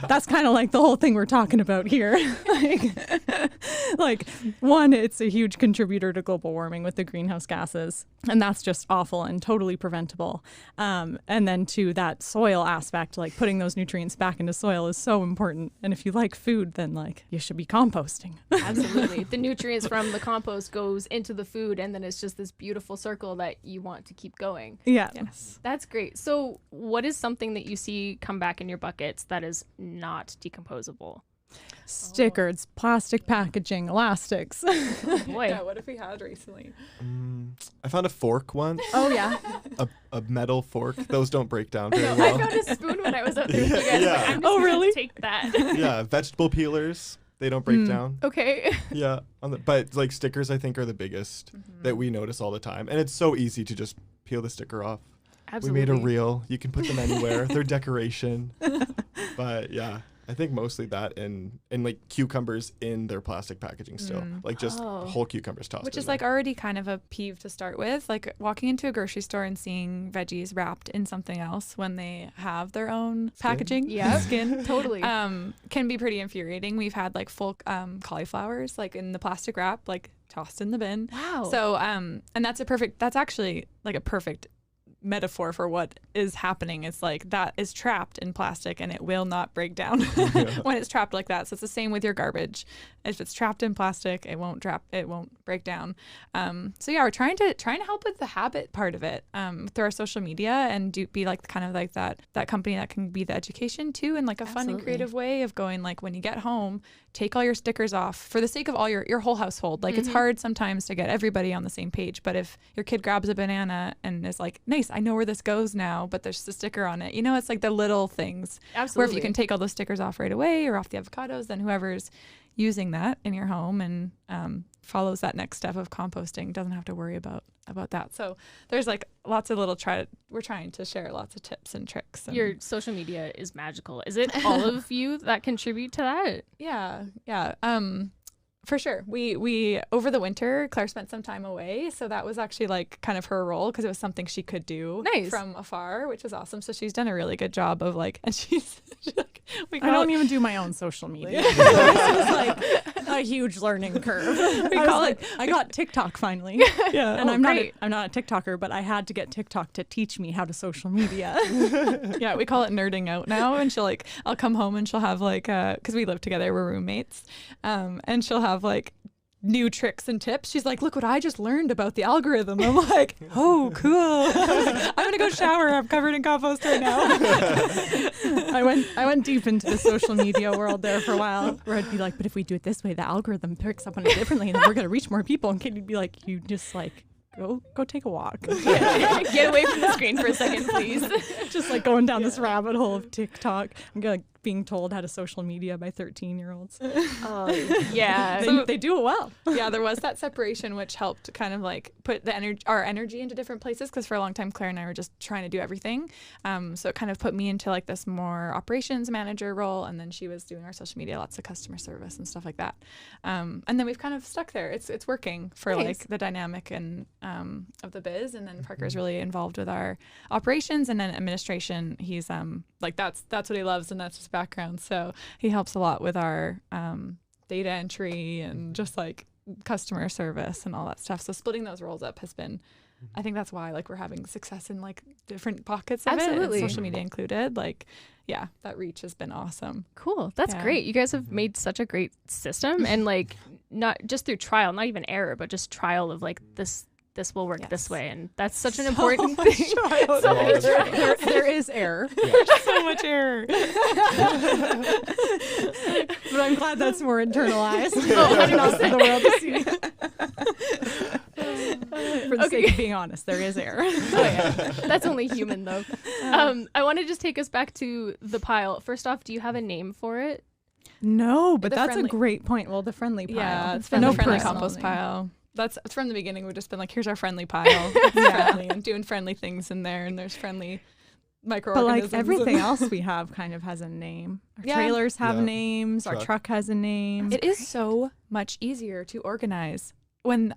[SPEAKER 2] that's kind of like the whole thing we're talking about here. like one, it's a huge contributor to global warming with the greenhouse gases. And that's just awful and totally preventable. And then two, that soil aspect, like putting those nutrients back into soil is so important. And if you like food, then like you should be composting.
[SPEAKER 1] Absolutely. The nutrients from the compost goes into the food, and then it's just this beautiful circle that you want to keep going.
[SPEAKER 2] Yeah.
[SPEAKER 3] Yes.
[SPEAKER 1] That's great. So what is something that you see come back in your buckets that is not decomposable?
[SPEAKER 2] Stickers, plastic packaging, elastics.
[SPEAKER 1] Boy.
[SPEAKER 3] Yeah, what have we had recently?
[SPEAKER 4] I found a fork once.
[SPEAKER 2] Oh yeah.
[SPEAKER 4] A metal fork. Those don't break down very
[SPEAKER 1] I
[SPEAKER 4] well.
[SPEAKER 1] found a spoon when I was up there with you guys.
[SPEAKER 4] Yeah.
[SPEAKER 1] Like, I'm just
[SPEAKER 2] Oh,
[SPEAKER 1] gonna
[SPEAKER 2] really?
[SPEAKER 1] take that.
[SPEAKER 4] Yeah, vegetable peelers. They don't break down.
[SPEAKER 1] Okay.
[SPEAKER 4] Yeah, but like stickers, I think are the biggest that we notice all the time, and it's so easy to just peel the sticker off.
[SPEAKER 1] Absolutely.
[SPEAKER 4] We made a reel. You can put them anywhere. They're decoration. But yeah, I think mostly that and like cucumbers in their plastic packaging still, like just whole cucumbers tossed.
[SPEAKER 3] Which
[SPEAKER 4] in
[SPEAKER 3] is
[SPEAKER 4] there.
[SPEAKER 3] like already kind of a peeve to start with. Like walking into a grocery store and seeing veggies wrapped in something else when they have their own packaging, skin,
[SPEAKER 1] Totally.
[SPEAKER 3] can be pretty infuriating. We've had like full cauliflowers like in the plastic wrap, like tossed in the bin.
[SPEAKER 1] Wow.
[SPEAKER 3] So and that's actually like a perfect metaphor for what is happening. It's like that is trapped in plastic and it will not break down when it's trapped like that. So it's the same with your garbage. If it's trapped in plastic, it won't break down. So yeah, we're trying to help with the habit part of it through our social media and be like kind of like that company that can be the education too, in like a fun and creative way of going like when you get home, take all your stickers off for the sake of all your whole household. Like it's hard sometimes to get everybody on the same page, but if your kid grabs a banana and is like, nice, I know where this goes now, but there's a sticker on it. You know, it's like the little things.
[SPEAKER 1] Absolutely.
[SPEAKER 3] Where if you can take all those stickers off right away or off the avocados, then whoever's using that in your home and follows that next step of composting doesn't have to worry about that. So there's like lots of we're trying to share lots of tips and tricks. And
[SPEAKER 1] your social media is magical. Is it all of you that contribute to that?
[SPEAKER 3] Yeah. For sure. We over the winter, Claire spent some time away, so that was actually like kind of her role because it was something she could do from afar, which was awesome. So she's done a really good job of like, and she's like,
[SPEAKER 2] I don't even do my own social media. This was like a huge learning curve. I got TikTok finally.
[SPEAKER 3] Yeah.
[SPEAKER 2] And I'm not a TikToker, but I had to get TikTok to teach me how to social media.
[SPEAKER 3] Yeah, we call it nerding out now. And I'll come home and she'll have like, because we live together, we're roommates, and she'll have like new tricks and tips. She's like, look what I just learned about the algorithm. I'm like, oh, cool. I'm gonna go shower. I'm covered in compost right now.
[SPEAKER 2] I went deep into the social media world there for a while, where I'd be like, but if we do it this way, the algorithm picks up on it differently, and then we're gonna reach more people. And Katie'd be like, you just like go take a walk.
[SPEAKER 1] Get away from the screen for a second, please.
[SPEAKER 2] Just like going down this rabbit hole of TikTok. I'm being told how to social media by 13-year-olds.
[SPEAKER 1] Yeah.
[SPEAKER 2] They do it well.
[SPEAKER 3] Yeah, there was that separation, which helped kind of like put our energy into different places, because for a long time Claire and I were just trying to do everything. So it kind of put me into like this more operations manager role, and then she was doing our social media, lots of customer service and stuff like that. And then we've kind of stuck there. It's working for like the dynamic and of the biz. And then Parker's really involved with our operations, and then administration. He's like that's what he loves, and that's his background. So he helps a lot with our data entry and just like customer service and all that stuff. So splitting those roles up has been, I think that's why like we're having success in like different pockets of
[SPEAKER 1] Absolutely.
[SPEAKER 3] it, and social media included. Like, yeah, that reach has been awesome.
[SPEAKER 1] Cool. That's great. You guys have made such a great system, and like not just through trial, not even error, but just trial of like this will work this way, and that's such an important thing.
[SPEAKER 2] There is error.
[SPEAKER 3] So much error.
[SPEAKER 2] But I'm glad that's more internalized.
[SPEAKER 1] Oh, 100%.
[SPEAKER 2] For the world to see. For the sake of being honest, there is error.
[SPEAKER 1] Oh, yeah. That's only human, though. I want to just take us back to the pile. First off, do you have a name for it?
[SPEAKER 2] No, but
[SPEAKER 3] The
[SPEAKER 2] that's
[SPEAKER 3] friendly-
[SPEAKER 2] a great point. Well, the friendly pile.
[SPEAKER 3] Yeah, it's been
[SPEAKER 2] No
[SPEAKER 3] the friendly
[SPEAKER 2] personal
[SPEAKER 3] compost
[SPEAKER 2] name.
[SPEAKER 3] pile. That's from the beginning. We've just been like, here's our friendly pile. It's friendly and doing friendly things in there, and there's friendly
[SPEAKER 2] But
[SPEAKER 3] microorganisms.
[SPEAKER 2] like everything else we have kind of has a name. Our trailers have
[SPEAKER 4] Yeah.
[SPEAKER 2] names. Our truck has a name.
[SPEAKER 3] It is so much easier to organize when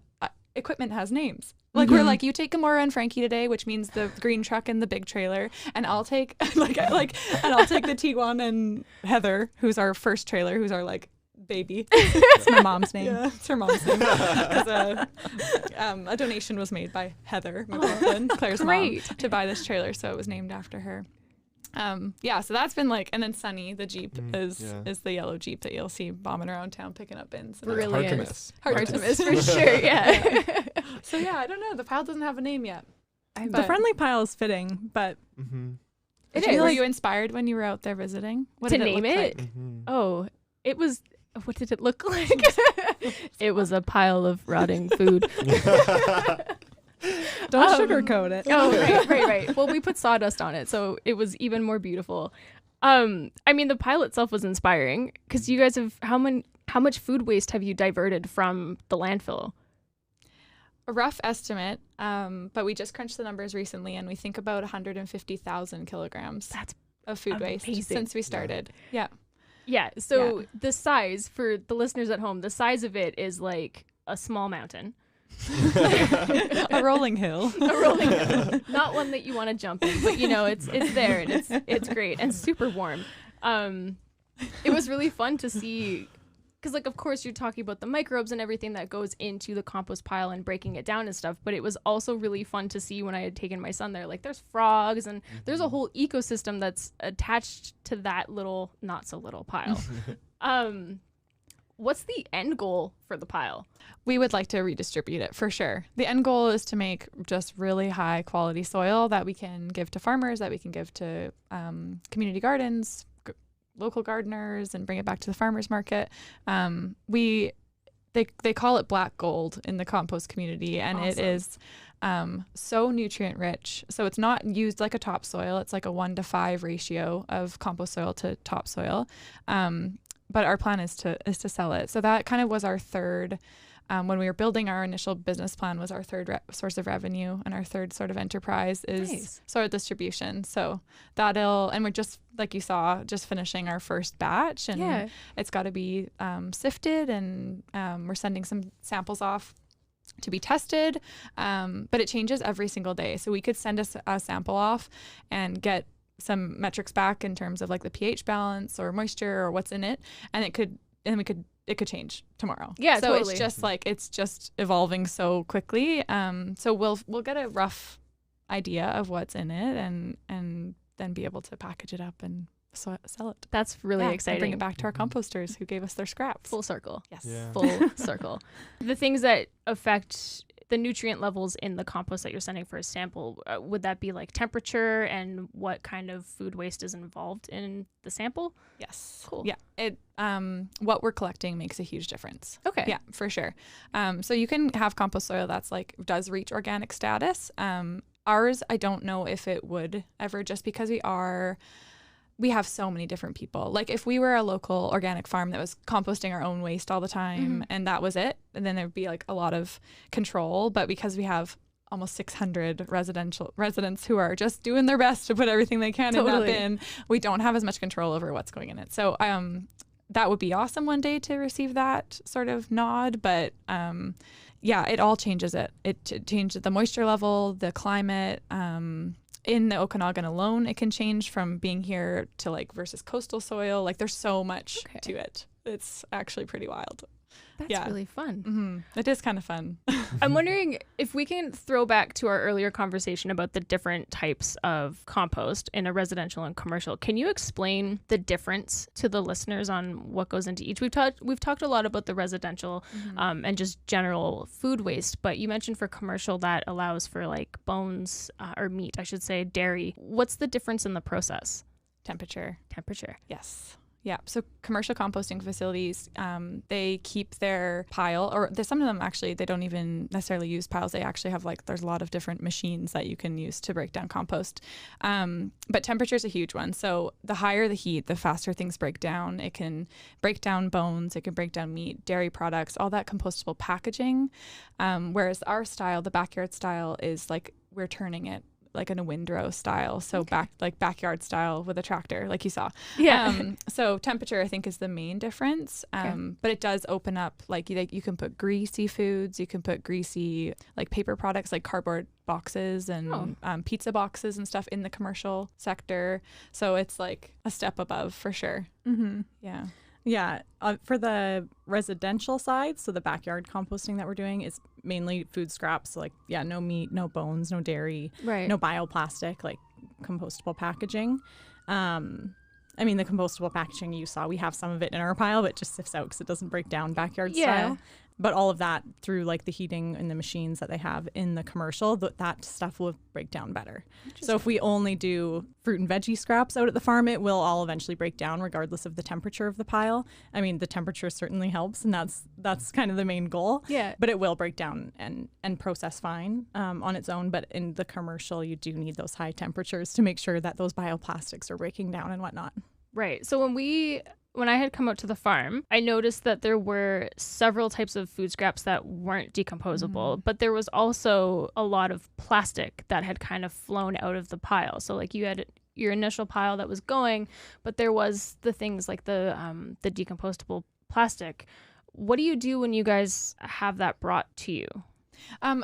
[SPEAKER 3] equipment has names. Like we're like, you take Amora and Frankie today, which means the green truck and the big trailer, and I'll take and I'll take the Tiguan and Heather, who's our first trailer, who's our like baby.
[SPEAKER 2] It's my mom's name.
[SPEAKER 3] Yeah, it's her mom's name. 'Cause, a donation was made by Heather McLaughlin, Claire's mom, to buy this trailer, so it was named after her. Yeah, so that's been like, and then Sunny, the Jeep, is the yellow Jeep that you'll see bombing around town picking up bins. And
[SPEAKER 1] Brilliant.
[SPEAKER 4] Hard to miss.
[SPEAKER 1] Hard to miss for sure. Yeah.
[SPEAKER 3] So yeah, I don't know. The pile doesn't have a name yet.
[SPEAKER 2] The friendly pile is fitting, but
[SPEAKER 1] It
[SPEAKER 3] Were
[SPEAKER 1] is.
[SPEAKER 3] you inspired when you were out there visiting? What
[SPEAKER 1] To
[SPEAKER 3] did
[SPEAKER 1] name
[SPEAKER 3] look
[SPEAKER 1] it?
[SPEAKER 3] like?
[SPEAKER 1] Oh, it was. What did it look like? It was a pile of rotting food.
[SPEAKER 2] don't sugarcoat it.
[SPEAKER 1] Oh, right. Well, we put sawdust on it, so it was even more beautiful. I mean, the pile itself was inspiring because you guys have how much food waste have you diverted from the landfill?
[SPEAKER 3] A rough estimate, but we just crunched the numbers recently, and we think about 150,000 kilograms of food waste since we started.
[SPEAKER 1] Yeah. So the size for the listeners at home, the size of it is like a small mountain.
[SPEAKER 3] A rolling hill.
[SPEAKER 1] Not one that you want to jump in, but it's there, and it's great and super warm. It was really fun to see, because like of course you're talking about the microbes and everything that goes into the compost pile and breaking it down and stuff, but it was also really fun to see when I had taken my son there, like there's frogs and there's a whole ecosystem that's attached to that little, not so little pile. What's the end goal for the pile?
[SPEAKER 3] We would like to redistribute it for sure. The end goal is to make just really high quality soil that we can give to farmers, that we can give to community gardens, local gardeners, and bring it back to the farmers market. They call it black gold in the compost community, and it is so nutrient rich. So it's not used like a topsoil. It's like a 1-to-5 ratio of compost soil to topsoil. But our plan is to sell it. So that kind of was our third, when we were building our initial business plan, was our third source of revenue, and our third sort of enterprise is soil distribution. So and we're just, like you saw, just finishing our first batch, and it's got to be sifted, and we're sending some samples off to be tested, but it changes every single day. So we could send a sample off and get some metrics back in terms of like the pH balance or moisture or what's in it, and it could change tomorrow.
[SPEAKER 1] Yeah,
[SPEAKER 3] so
[SPEAKER 1] totally.
[SPEAKER 3] it's just evolving so quickly. So we'll get a rough idea of what's in it, and then be able to package it up and sell it.
[SPEAKER 1] That's really exciting.
[SPEAKER 3] And bring it back to our composters who gave us their scraps.
[SPEAKER 1] Full circle.
[SPEAKER 3] Yes.
[SPEAKER 4] Yeah.
[SPEAKER 1] Full circle. The things that affect the nutrient levels in the compost that you're sending for a sample, would that be like temperature and what kind of food waste is involved in the sample?
[SPEAKER 3] Yes.
[SPEAKER 1] Cool.
[SPEAKER 3] Yeah. It what we're collecting makes a huge difference.
[SPEAKER 1] Okay.
[SPEAKER 3] Yeah, for sure. So you can have compost soil that's like does reach organic status. Ours, I don't know if it would ever, just because we have so many different people. Like if we were a local organic farm that was composting our own waste all the time and that was it, and then there'd be like a lot of control. But because we have almost 600 residents who are just doing their best to put everything they can in that bin, we don't have as much control over what's going in it. So that would be awesome one day to receive that sort of nod. But yeah, it all changes it. It changes the moisture level, the climate. In the Okanagan alone, it can change from being here to like versus coastal soil. Like there's so much to it. It's actually pretty wild.
[SPEAKER 1] That's really fun.
[SPEAKER 3] Mm-hmm. It is kind of fun.
[SPEAKER 1] I'm wondering if we can throw back to our earlier conversation about the different types of compost in a residential and commercial. Can you explain the difference to the listeners on what goes into each? We've talked a lot about the residential and just general food waste, but you mentioned for commercial that allows for like bones or meat, I should say, dairy. What's the difference in the process?
[SPEAKER 3] Temperature.
[SPEAKER 1] Yes.
[SPEAKER 3] Yeah. So commercial composting facilities, they keep their pile, or some of them actually, they don't even necessarily use piles. They actually have there's a lot of different machines that you can use to break down compost. But temperature is a huge one. So the higher the heat, the faster things break down. It can break down bones. It can break down meat, dairy products, all that compostable packaging. Whereas our style, the backyard style, is like we're turning it like in a windrow style, so backyard style with a tractor, like you saw. So temperature, I think, is the main difference. But it does open up, like you can put greasy foods, you can put greasy like paper products, like cardboard boxes and pizza boxes and stuff in the commercial sector. So it's like a step above for sure.
[SPEAKER 2] Yeah. For the residential side, so the backyard composting that we're doing is mainly food scraps. So no meat, no bones, no dairy, no bioplastic, like compostable packaging. I mean, the compostable packaging you saw, we have some of it in our pile, but it just sifts out because it doesn't break down backyard style. But all of that through like the heating and the machines that they have in the commercial, that stuff will break down better. So if we only do fruit and veggie scraps out at the farm, it will all eventually break down regardless of the temperature of the pile. I mean, the temperature certainly helps, and that's kind of the main goal.
[SPEAKER 1] Yeah.
[SPEAKER 2] But it will break down and process fine on its own. But in the commercial, you do need those high temperatures to make sure that those bioplastics are breaking down and whatnot.
[SPEAKER 1] Right. So when I had come out to the farm, I noticed that there were several types of food scraps that weren't decomposable, but there was also a lot of plastic that had kind of flown out of the pile. So like you had your initial pile that was going, but there was the things like the decomposable plastic. What do you do when you guys have that brought to you?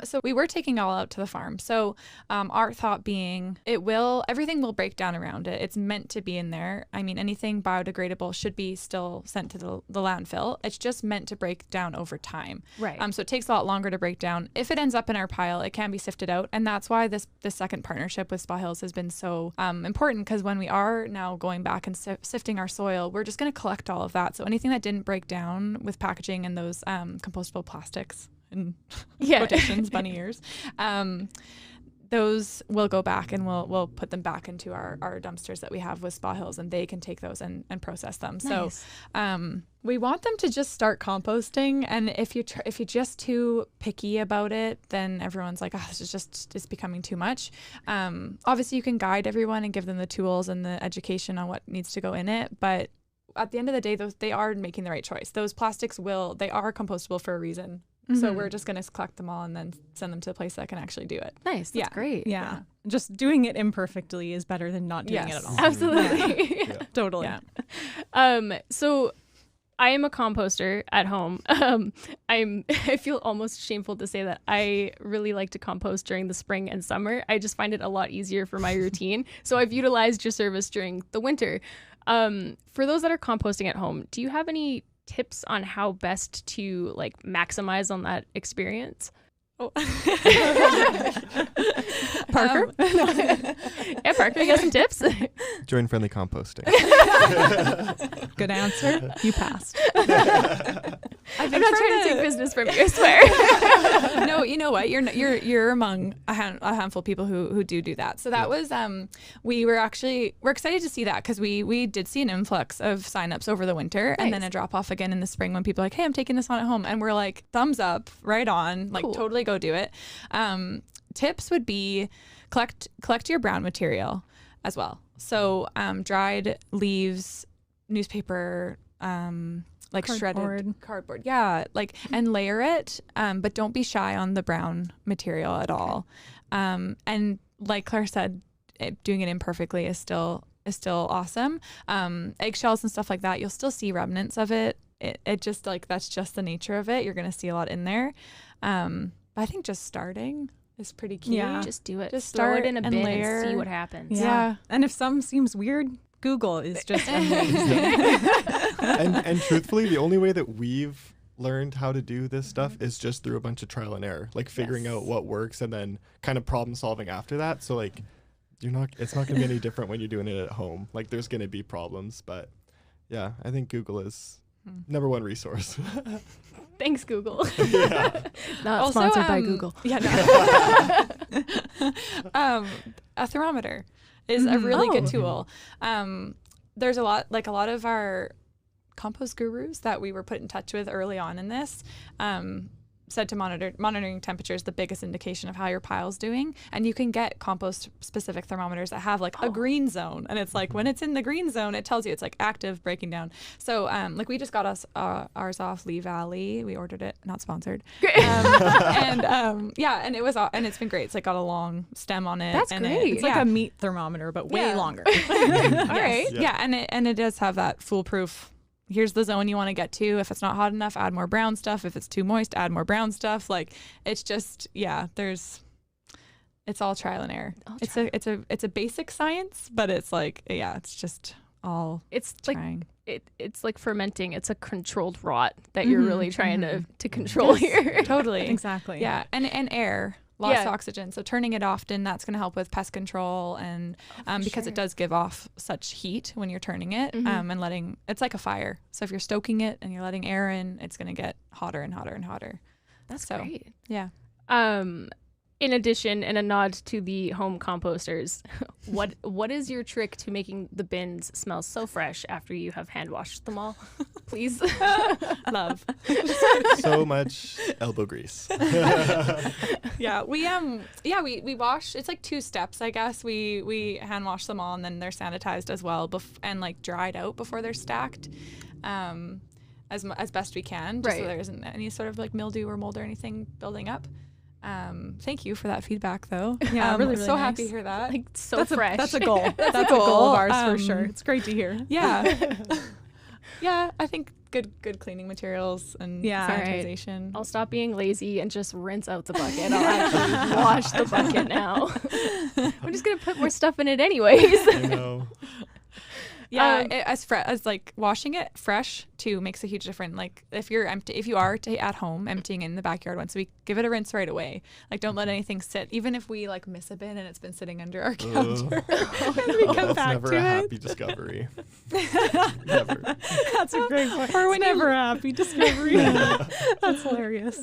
[SPEAKER 3] So we were taking it all out to the farm. So our thought being everything will break down around it. It's meant to be in there. I mean, anything biodegradable should be still sent to the landfill. It's just meant to break down over time.
[SPEAKER 1] Right.
[SPEAKER 3] So it takes a lot longer to break down. If it ends up in our pile, it can be sifted out. And that's why this second partnership with Spa Hills has been so important, because when we are now going back and sifting our soil, we're just going to collect all of that. So anything that didn't break down with packaging and those compostable plastics, in quotations, bunny ears, those will go back, and we'll put them back into our dumpsters that we have with Spa Hills, and they can take those and process them. Nice. So we want them to just start composting, and if you're just too picky about it, then everyone's like, oh, this is it's becoming too much. Obviously you can guide everyone and give them the tools and the education on what needs to go in it, but at the end of the day, they are making the right choice. Those plastics they are compostable for a reason. So we're just going to collect them all and then send them to a place that can actually do it.
[SPEAKER 1] Nice. That's great.
[SPEAKER 2] Yeah. Just doing it imperfectly is better than not doing it at all.
[SPEAKER 1] Absolutely.
[SPEAKER 2] Totally.
[SPEAKER 1] Yeah. So I am a composter at home. I feel almost shameful to say that I really like to compost during the spring and summer. I just find it a lot easier for my routine. So I've utilized your service during the winter. For those that are composting at home, do you have any tips on how best to like maximize on that experience?
[SPEAKER 2] Parker?
[SPEAKER 1] Yeah, Parker, you got some tips?
[SPEAKER 4] Join friendly composting.
[SPEAKER 2] Good answer. You passed.
[SPEAKER 1] I'm not trying to take business from you, I swear.
[SPEAKER 3] No, you know what? You're among a handful of people who do that. So that was we're excited to see that, because we did see an influx of signups over the winter. Nice. And then a drop off again in the spring when people are like, hey, I'm taking this on at home, and we're like, thumbs up, right on, like cool. Totally go do it. Tips would be collect your brown material as well. So dried leaves, newspaper, like shredded cardboard. Yeah, like, and layer it, but don't be shy on the brown material at all. And like Claire said, doing it imperfectly is still awesome. Eggshells and stuff like that, you'll still see remnants of it. It just like, that's just the nature of it. You're going to see a lot in there. I think just starting is pretty key.
[SPEAKER 1] Yeah. Just do it.
[SPEAKER 3] Just
[SPEAKER 1] throw
[SPEAKER 3] start
[SPEAKER 1] it in a bin
[SPEAKER 3] layer.
[SPEAKER 1] and see what happens.
[SPEAKER 2] Yeah. And if some seems weird, Google is just amazing.
[SPEAKER 4] and truthfully, the only way that we've learned how to do this stuff is just through a bunch of trial and error, like figuring out what works and then kind of problem solving after that. So like it's not going to be any different when you're doing it at home. Like there's going to be problems, but yeah, I think Google is number one resource.
[SPEAKER 1] Thanks, Google.
[SPEAKER 4] Yeah.
[SPEAKER 1] Not
[SPEAKER 3] Also,
[SPEAKER 1] sponsored by Google.
[SPEAKER 3] Yeah, no. A thermometer is a really good tool. There's a lot of our compost gurus that we were put in touch with early on in this said to monitoring temperature is the biggest indication of how your pile's doing, and you can get compost specific thermometers that have like a green zone, and it's like when it's in the green zone it tells you it's like active, breaking down. So like we just got ours off Lee Valley. We ordered it, not sponsored. And it's been great. It's like got a long stem on it.
[SPEAKER 1] That's
[SPEAKER 3] and
[SPEAKER 1] great.
[SPEAKER 2] It's like a meat thermometer, but way longer.
[SPEAKER 1] All right.
[SPEAKER 3] Yeah, and it does have that foolproof. Here's the zone you want to get to. If it's not hot enough, add more brown stuff. If it's too moist, add more brown stuff. Like it's just, it's all trial and error. It's a basic science, but it's like, it's just all trying.
[SPEAKER 1] It's like fermenting. It's a controlled rot that you're really trying to control here.
[SPEAKER 3] Totally.
[SPEAKER 2] Exactly.
[SPEAKER 3] Yeah. And air. Lost oxygen. So turning it often, that's going to help with pest control and because it does give off such heat when you're turning it and it's like a fire. So if you're stoking it and you're letting air in, it's going to get hotter and hotter and hotter.
[SPEAKER 1] That's great.
[SPEAKER 3] Yeah.
[SPEAKER 1] In addition, and a nod to the home composters, what is your trick to making the bins smell so fresh after you have hand washed them all? Please.
[SPEAKER 3] Love.
[SPEAKER 4] So much elbow grease.
[SPEAKER 3] We wash. It's like 2 steps, I guess. We hand wash them all, and then they're sanitized as well, and like dried out before they're stacked, as best we can, just so there isn't any sort of like mildew or mold or anything building up. Thank you for that feedback, though.
[SPEAKER 2] Yeah, really
[SPEAKER 3] so
[SPEAKER 2] nice.
[SPEAKER 3] happy to hear that.
[SPEAKER 1] Like so fresh.
[SPEAKER 2] That's a goal. That's a goal of ours for sure. It's great to hear.
[SPEAKER 3] Yeah. Yeah, I think good cleaning materials and sanitization.
[SPEAKER 1] I'll stop being lazy and just rinse out the bucket. I'll actually wash the bucket now. I'm just gonna put more stuff in it anyways.
[SPEAKER 4] I know.
[SPEAKER 3] Yeah, as like washing it fresh too makes a huge difference. Like if you are at home emptying in the backyard once a week, give it a rinse right away. Like don't let anything sit. Even if we like miss a bin and it's been sitting under our counter, and we come back
[SPEAKER 4] never
[SPEAKER 3] to
[SPEAKER 4] a
[SPEAKER 3] it.
[SPEAKER 4] happy discovery. Never.
[SPEAKER 2] That's a great point. Or never a happy discovery. That's hilarious.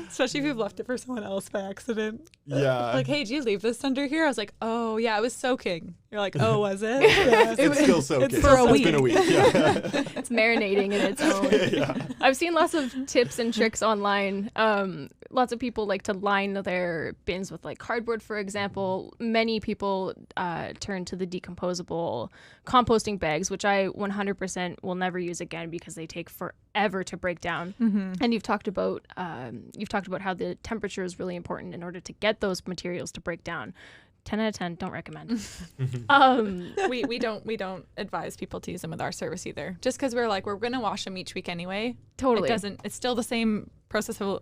[SPEAKER 3] Especially if you've left it for someone else by accident.
[SPEAKER 4] Yeah.
[SPEAKER 3] Like, hey, did you leave this under here? I was like, oh yeah, it was soaking. You're like, oh, was it? Yeah.
[SPEAKER 4] It's still soaking.
[SPEAKER 3] for a
[SPEAKER 4] It's
[SPEAKER 3] week.
[SPEAKER 4] been a week. Yeah.
[SPEAKER 1] It's marinating in its own.
[SPEAKER 4] Yeah.
[SPEAKER 1] I've seen lots of tips and tricks online. Lots of people like to line their bins with like cardboard, for example. Many people turn to the decomposable composting bags, which I 100% will never use again because they take forever to break down. And you've talked about how the temperature is really important in order to get those materials to break down. 10 out of 10, don't recommend.
[SPEAKER 3] We don't advise people to use them with our service either. Just because we're going to wash them each week anyway.
[SPEAKER 1] Totally.
[SPEAKER 3] It's still the same process of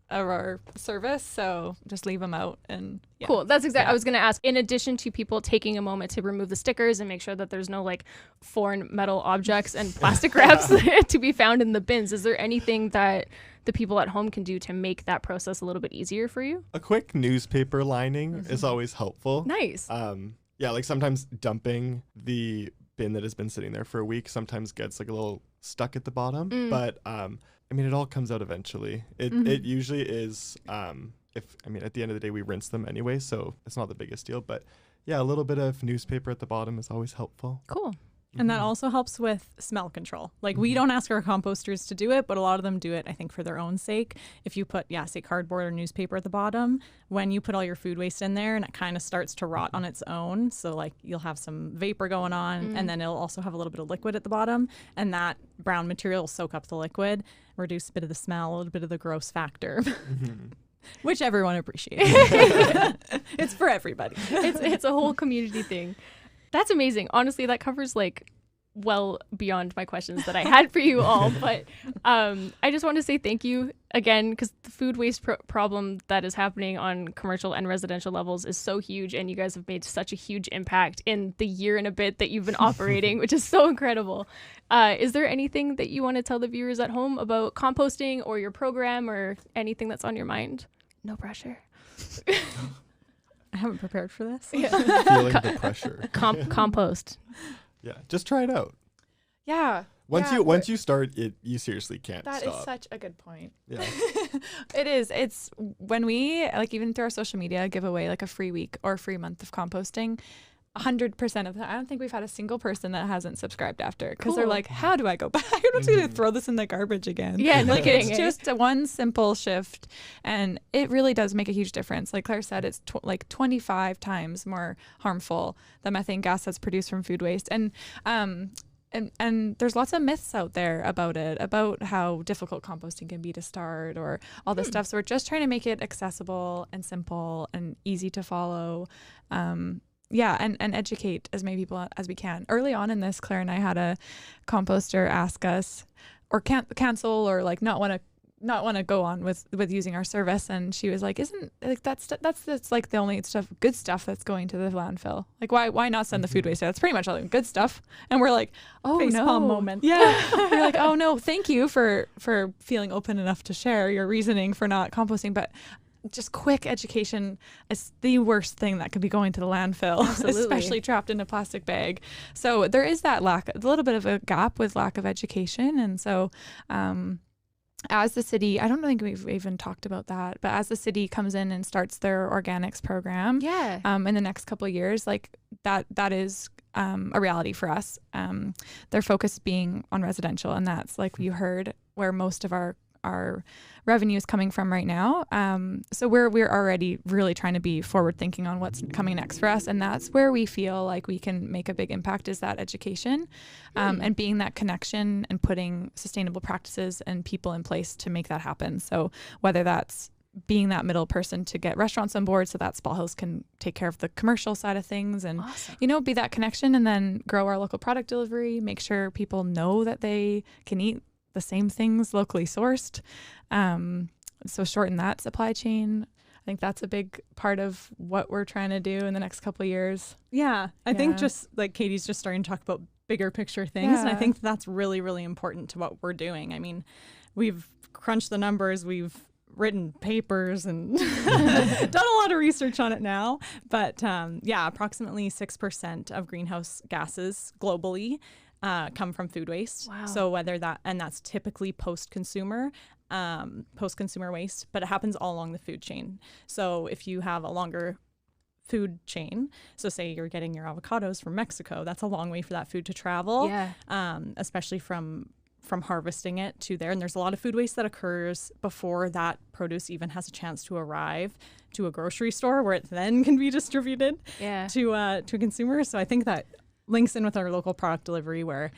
[SPEAKER 3] our service, so just leave them out. And
[SPEAKER 1] Cool. That's exactly. I was going to ask, in addition to people taking a moment to remove the stickers and make sure that there's no like foreign metal objects and plastic wraps to be found in the bins, is there anything that the people at home can do to make that process a little bit easier for you?
[SPEAKER 4] A quick newspaper lining is always helpful.
[SPEAKER 1] Nice.
[SPEAKER 4] Like sometimes dumping the bin that has been sitting there for a week sometimes gets like a little stuck at the bottom, but I mean, it all comes out eventually. It usually is, at the end of the day, we rinse them anyway, so it's not the biggest deal. But yeah, a little bit of newspaper at the bottom is always helpful.
[SPEAKER 1] Cool.
[SPEAKER 2] And that also helps with smell control. Like we don't ask our composters to do it, but a lot of them do it, I think, for their own sake. If you put, say cardboard or newspaper at the bottom, when you put all your food waste in there and it kind of starts to rot on its own. So like you'll have some vapor going on and then it'll also have a little bit of liquid at the bottom. And that brown material will soak up the liquid, reduce a bit of the smell, a little bit of the gross factor. Which everyone appreciates. It's for everybody.
[SPEAKER 1] It's a whole community thing. That's amazing. Honestly, that covers like well beyond my questions that I had for you all. But I just want to say thank you again, because the food waste problem that is happening on commercial and residential levels is so huge, and you guys have made such a huge impact in the year and a bit that you've been operating, which is so incredible. Is there anything that you want to tell the viewers at home about composting or your program or anything that's on your mind? No pressure.
[SPEAKER 2] I haven't prepared for this.
[SPEAKER 4] Feeling the pressure.
[SPEAKER 1] Compost.
[SPEAKER 4] Yeah, just try it out.
[SPEAKER 3] Yeah.
[SPEAKER 4] Once you start it, you seriously can't
[SPEAKER 3] That
[SPEAKER 4] stop.
[SPEAKER 3] is such a good point.
[SPEAKER 4] Yeah.
[SPEAKER 3] It is. It's when we, like, even through our social media, give away like a free week or free month of composting, 100% of that. I don't think we've had a single person that hasn't subscribed after, because they're like, how do I go back? I'm just going to throw this in the garbage again.
[SPEAKER 1] Yeah, no
[SPEAKER 3] like
[SPEAKER 1] kidding.
[SPEAKER 3] It's just a one simple shift, and it really does make a huge difference. Like Claire said, it's like 25 times more harmful, the methane gas that's produced from food waste. And there's lots of myths out there about it, about how difficult composting can be to start or all this stuff. So we're just trying to make it accessible and simple and easy to follow. And educate as many people as we can. Early on in this, Claire and I had a composter ask us, or cancel, or like not want to go on with using our service, and she was like, "Isn't like that's like the only good stuff that's going to the landfill? Like why not send the food waste? That's pretty much all the good stuff." And we're like, "Oh
[SPEAKER 2] Facepalm
[SPEAKER 3] no!"
[SPEAKER 2] moment.
[SPEAKER 3] Yeah, we're like, "Oh no, thank you for feeling open enough to share your reasoning for not composting, but." Just quick education is the worst thing that could be going to the landfill, especially trapped in a plastic bag. So there is that a little bit of a gap with lack of education. And so as the city, I don't think we've even talked about that, but as the city comes in and starts their organics program in the next couple of years, like that is a reality for us. Their focus being on residential, and that's, like you heard, where most of our revenue is coming from right now. So we're already really trying to be forward thinking on what's coming next for us. And that's where we feel like we can make a big impact, is that education, and being that connection and putting sustainable practices and people in place to make that happen. So whether that's being that middle person to get restaurants on board so that Small Hills can take care of the commercial side of things, and, be that connection, and then grow our local product delivery, make sure people know that they can eat the same things locally sourced. So shorten that supply chain. I think that's a big part of what we're trying to do in the next couple of years.
[SPEAKER 2] Yeah. I think just like Katie's just starting to talk about bigger picture things. And I think that's really, really important to what we're doing. I mean, we've crunched the numbers, we've written papers and done a lot of research on it now. But approximately 6% of greenhouse gases globally come from food waste.
[SPEAKER 1] Wow.
[SPEAKER 2] So that's typically post-consumer waste, but it happens all along the food chain. So if you have a longer food chain, so say you're getting your avocados from Mexico, that's a long way for that food to travel, especially from harvesting it to there. And there's a lot of food waste that occurs before that produce even has a chance to arrive to a grocery store, where it then can be distributed to a consumer. So I think that links in with our local product delivery, where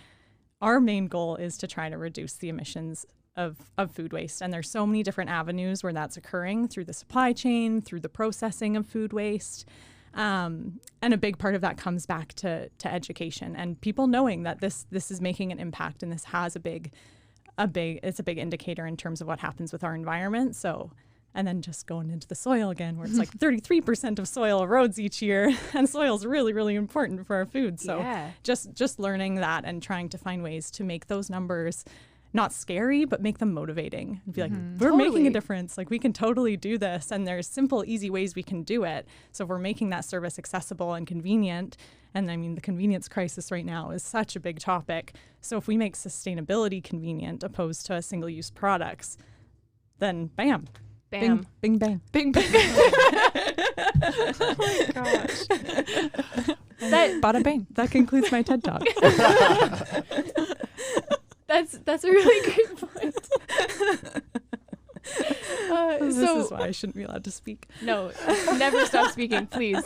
[SPEAKER 2] our main goal is to try to reduce the emissions of food waste. And there's so many different avenues where that's occurring, through the supply chain, through the processing of food waste. And a big part of that comes back to education and people knowing that this is making an impact, and this has it's a big indicator in terms of what happens with our environment. So, and then just going into the soil again, where it's like 33% of soil erodes each year, and soil is really, really important for our food. So just learning that and trying to find ways to make those numbers not scary, but make them motivating. And be like, we're making a difference. Like, we can totally do this. And there's simple, easy ways we can do it. So if we're making that service accessible and convenient, and I mean, the convenience crisis right now is such a big topic. So if we make sustainability convenient opposed to single-use products, then bam.
[SPEAKER 1] Bam.
[SPEAKER 2] Bing, bang.
[SPEAKER 3] Bing, bang.
[SPEAKER 2] Oh my gosh. Bada bang. That concludes my TED Talk.
[SPEAKER 1] That's a really great point.
[SPEAKER 2] This is why I shouldn't be allowed to speak.
[SPEAKER 1] No, never stop speaking, please.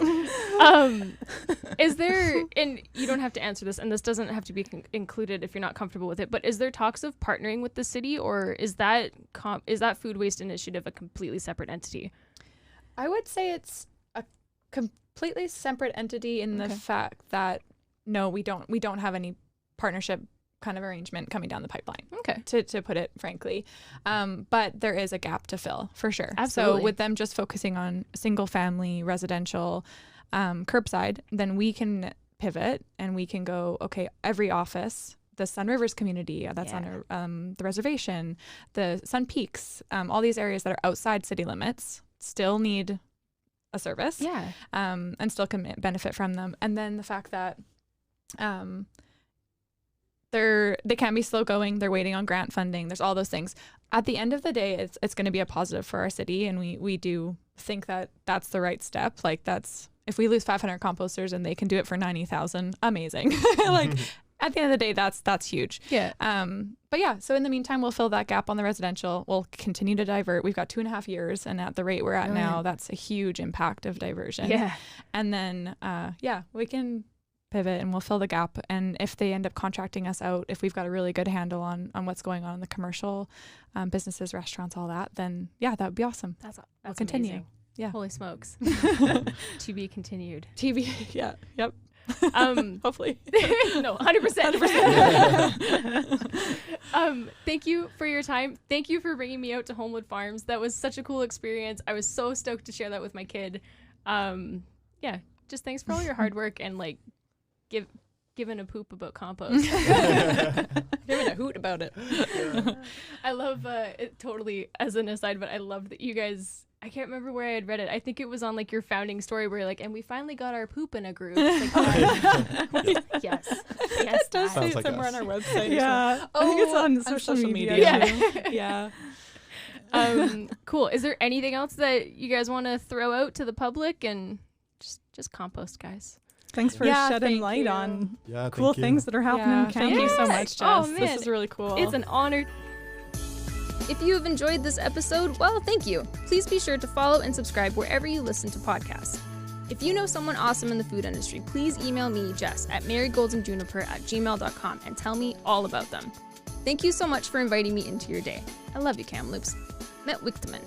[SPEAKER 1] Is there, and you don't have to answer this, and this doesn't have to be included if you're not comfortable with it, but is there talks of partnering with the city, or is that food waste initiative a completely separate entity?
[SPEAKER 3] I would say it's a completely separate entity in the fact that no, we don't have any partnership kind of arrangement coming down the pipeline.
[SPEAKER 1] Okay.
[SPEAKER 3] To put it frankly. But there is a gap to fill for sure.
[SPEAKER 1] Absolutely.
[SPEAKER 3] So with them just focusing on single family residential curbside, then we can pivot and we can go, okay, every office, the Sun Rivers community that's on the reservation, the Sun Peaks, all these areas that are outside city limits still need a service and still can benefit from them. And then the fact that they can be slow going, they're waiting on grant funding, there's all those things. At the end of the day, it's going to be a positive for our city, and we do think that that's the right step. Like, that's, if we lose 500 composters and they can do it for 90,000, amazing. Like, at the end of the day, that's huge.
[SPEAKER 1] Yeah.
[SPEAKER 3] But yeah, so in the meantime, we'll fill that gap on the residential. We'll continue to divert. We've got 2.5 years, and at the rate we're at now, that's a huge impact of diversion.
[SPEAKER 1] Yeah.
[SPEAKER 3] And then, we can pivot and we'll fill the gap. And if they end up contracting us out, if we've got a really good handle on what's going on in the commercial businesses, restaurants, all that, then that would be awesome.
[SPEAKER 1] That's
[SPEAKER 3] we'll continue.
[SPEAKER 1] Amazing.
[SPEAKER 3] Yeah.
[SPEAKER 1] Holy smokes. To be continued.
[SPEAKER 3] TV. Yeah. Yep. Hopefully.
[SPEAKER 1] No, 100%. Thank you for your time. Thank you for bringing me out to Homewood Farms. That was such a cool experience. I was so stoked to share that with my kid. Just thanks for all your hard work and like giving a poop about compost.
[SPEAKER 3] Giving a hoot about it.
[SPEAKER 1] I love it totally as an aside, but I love that you guys, I can't remember where I had read it. I think it was on like your founding story where you're like, and we finally got our poop in a group. It's like, yes.
[SPEAKER 3] It does say it
[SPEAKER 4] like
[SPEAKER 3] somewhere
[SPEAKER 4] us.
[SPEAKER 3] on our website.
[SPEAKER 2] Yeah. I think it's on social media.
[SPEAKER 3] Yeah.
[SPEAKER 1] Cool. Is there anything else that you guys want to throw out to the public? And just compost, guys.
[SPEAKER 2] Thanks for shedding light on cool
[SPEAKER 4] thank you.
[SPEAKER 2] things that are happening in
[SPEAKER 3] Thank
[SPEAKER 2] Canada.
[SPEAKER 3] you so much, Jess.
[SPEAKER 1] Oh, man.
[SPEAKER 3] This is really cool.
[SPEAKER 1] It's an honor. If you have enjoyed this episode, well, thank you. Please be sure to follow and subscribe wherever you listen to podcasts. If you know someone awesome in the food industry, please email me, Jess, at marigoldsandjuniper@gmail.com and tell me all about them. Thank you so much for inviting me into your day. I love you, Kamloops. Met Wichterman.